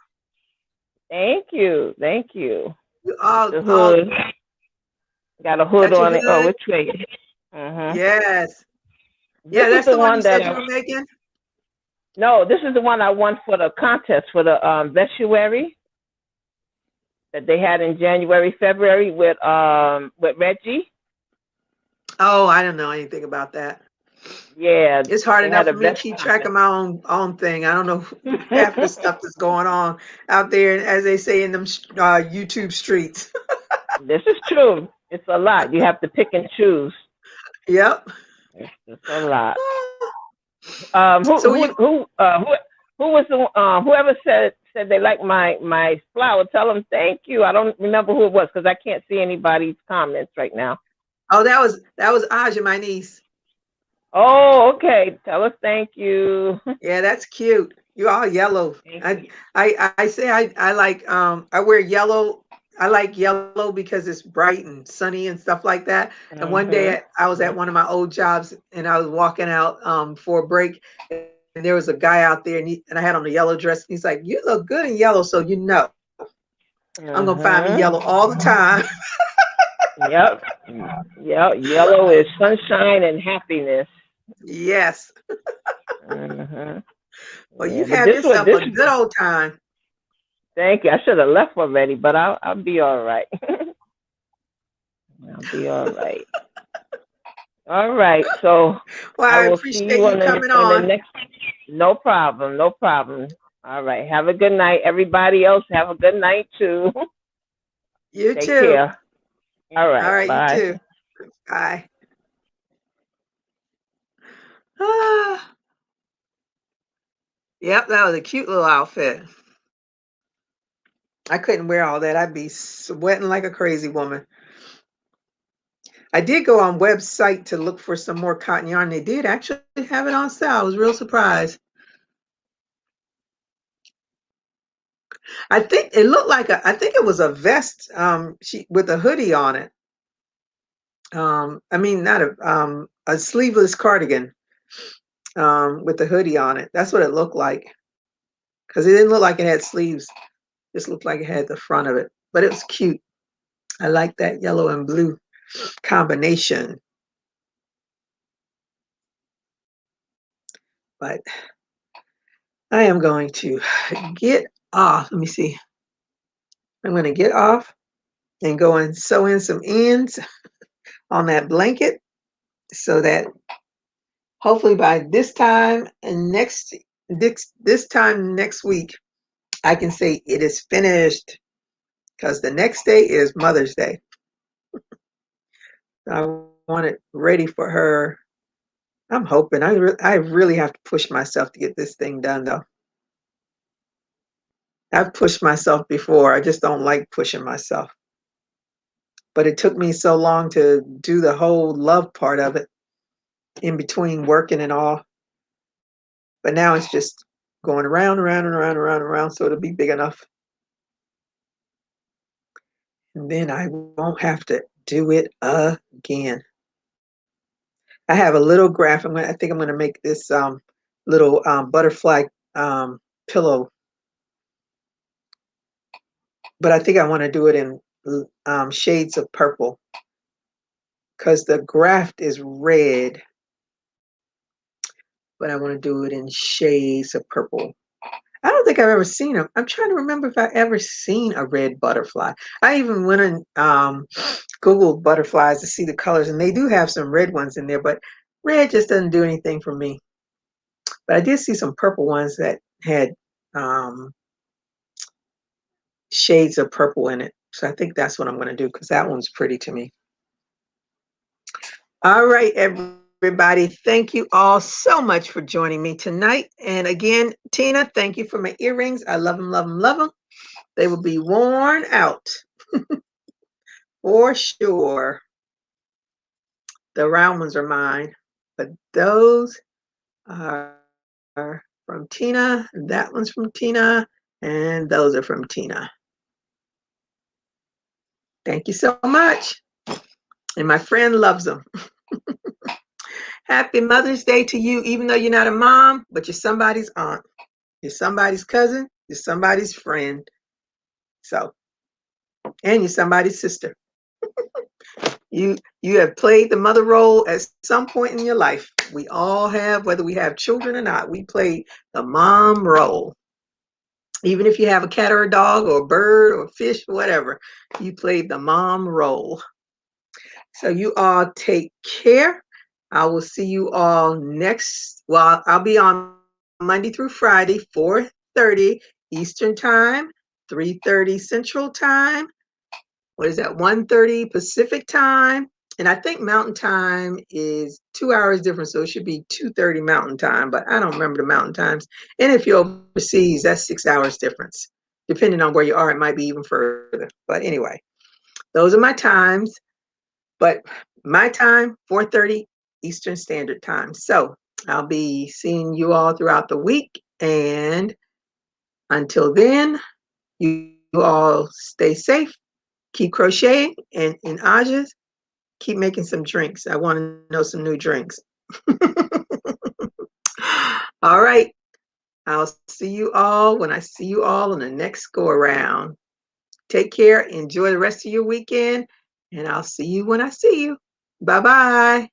Thank you. Thank you. You The all hood got a hood got your on it. Oh, hood. which way? Mhm. Yes. This Yeah, is that's the the one you one that said you were making. no, this is the one I won for the contest for the vestuary that they had in January, February with Reggie. Oh, I don't know anything about that. Yeah, It's hard they had enough a for me to vest keep track of contest. my own thing. I don't know half the stuff that's going on out there, as they say in them YouTube streets. This is true. It's a lot. You have to pick and choose. Yep. It's a lot. So you, Who was the whoever said they like my flower? Tell them thank you. I don't remember who it was because I can't see anybody's comments right now. oh, that was Aja, my niece. Oh, okay. Tell us thank you. Yeah, that's cute. You all yellow. Thank I you. I say I like I wear yellow. I like yellow because it's bright and sunny and stuff like that. And one day Mhm. I was at one of my old jobs and I was walking out for a break and there was a guy out there and I had on a yellow dress and he's like, "You look good in yellow, so you know I'm gonna find me yellow Mhm. all the time." Yep. Yep. Yellow is sunshine and happiness. Yes. Mhm. Well, Yeah, you've but had yourself a good old time. thank you. I should have left already, but I'll be all right. I'll be all right. All right. So Well, I I will see appreciate you you coming on the on. next. No problem. No problem. All right. Have a good night. Everybody else have a good night too. You Take too. care. All All right. right, you Bye. too. Bye. Ah, yep, that was a cute little outfit. I couldn't wear all that. I'd be sweating like a crazy woman. I did go on website to look for some more cotton yarn. They did actually have it on sale. I was real surprised. I think it looked like I think it was a vest she with a hoodie on it. I mean not a sleeveless cardigan. with the hoodie on it. That's what it looked like. Because it didn't look like it had sleeves. Just looked like it had the front of it. But it was cute. I like that yellow and blue combination. But I am going to get off. Let me see. I'm going to get off and go and sew in some ends on that blanket so that hopefully by this time next week, I can say it is finished because the next day is Mother's Day. I want it ready for her. I'm hoping. I really have to push myself to get this thing done, though. I've pushed myself before. I just don't like pushing myself. But it took me so long to do the whole love part of it in between working and all. But now it's just going around, around, and around, around, around, so it'll be big enough. And then I won't have to do it again. I have a little graph. I think I'm going to make this little butterfly pillow. But I think I want to do it in shades of purple because the graft is red. But I want to do it in shades of purple. I don't think I've ever seen them. I'm trying to remember if I ever seen a red butterfly. I even went and Googled butterflies to see the colors, and they do have some red ones in there, but red just doesn't do anything for me. But I did see some purple ones that had shades of purple in it. So I think that's what I'm going to do because that one's pretty to me. All right, everybody. Thank you all so much for joining me tonight. And again, Tina, thank you for my earrings. I love them, love them, love them. They will be worn out for sure. The round ones are mine, but those are from Tina. That one's from Tina, and those are from Tina. Thank you so much. And my friend loves them. Happy Mother's Day to you, even though you're not a mom, but you're somebody's aunt. You're somebody's cousin. You're somebody's friend. So, and you're somebody's sister. You have played the mother role at some point in your life. We all have, whether we have children or not, we play the mom role. Even if you have a cat or a dog or a bird or a fish, whatever, you played the mom role. So you all take care. I will see you all I'll be on Monday through Friday, 4:30 Eastern Time, 3:30 Central Time. What is that? 1:30 Pacific Time. And I think Mountain Time is 2 hours different, so it should be 2:30 Mountain Time, but I don't remember the Mountain Times. And if you're overseas, that's 6 hours difference. Depending on where you are, it might be even further. But anyway, those are my times. But my time, 4:30 Eastern Standard Time. So I'll be seeing you all throughout the week. And until then, you all stay safe, keep crocheting, and in Aja's, keep making some drinks. I want to know some new drinks. All right. I'll see you all when I see you all in the next go around. Take care. Enjoy the rest of your weekend. And I'll see you when I see you. Bye-bye.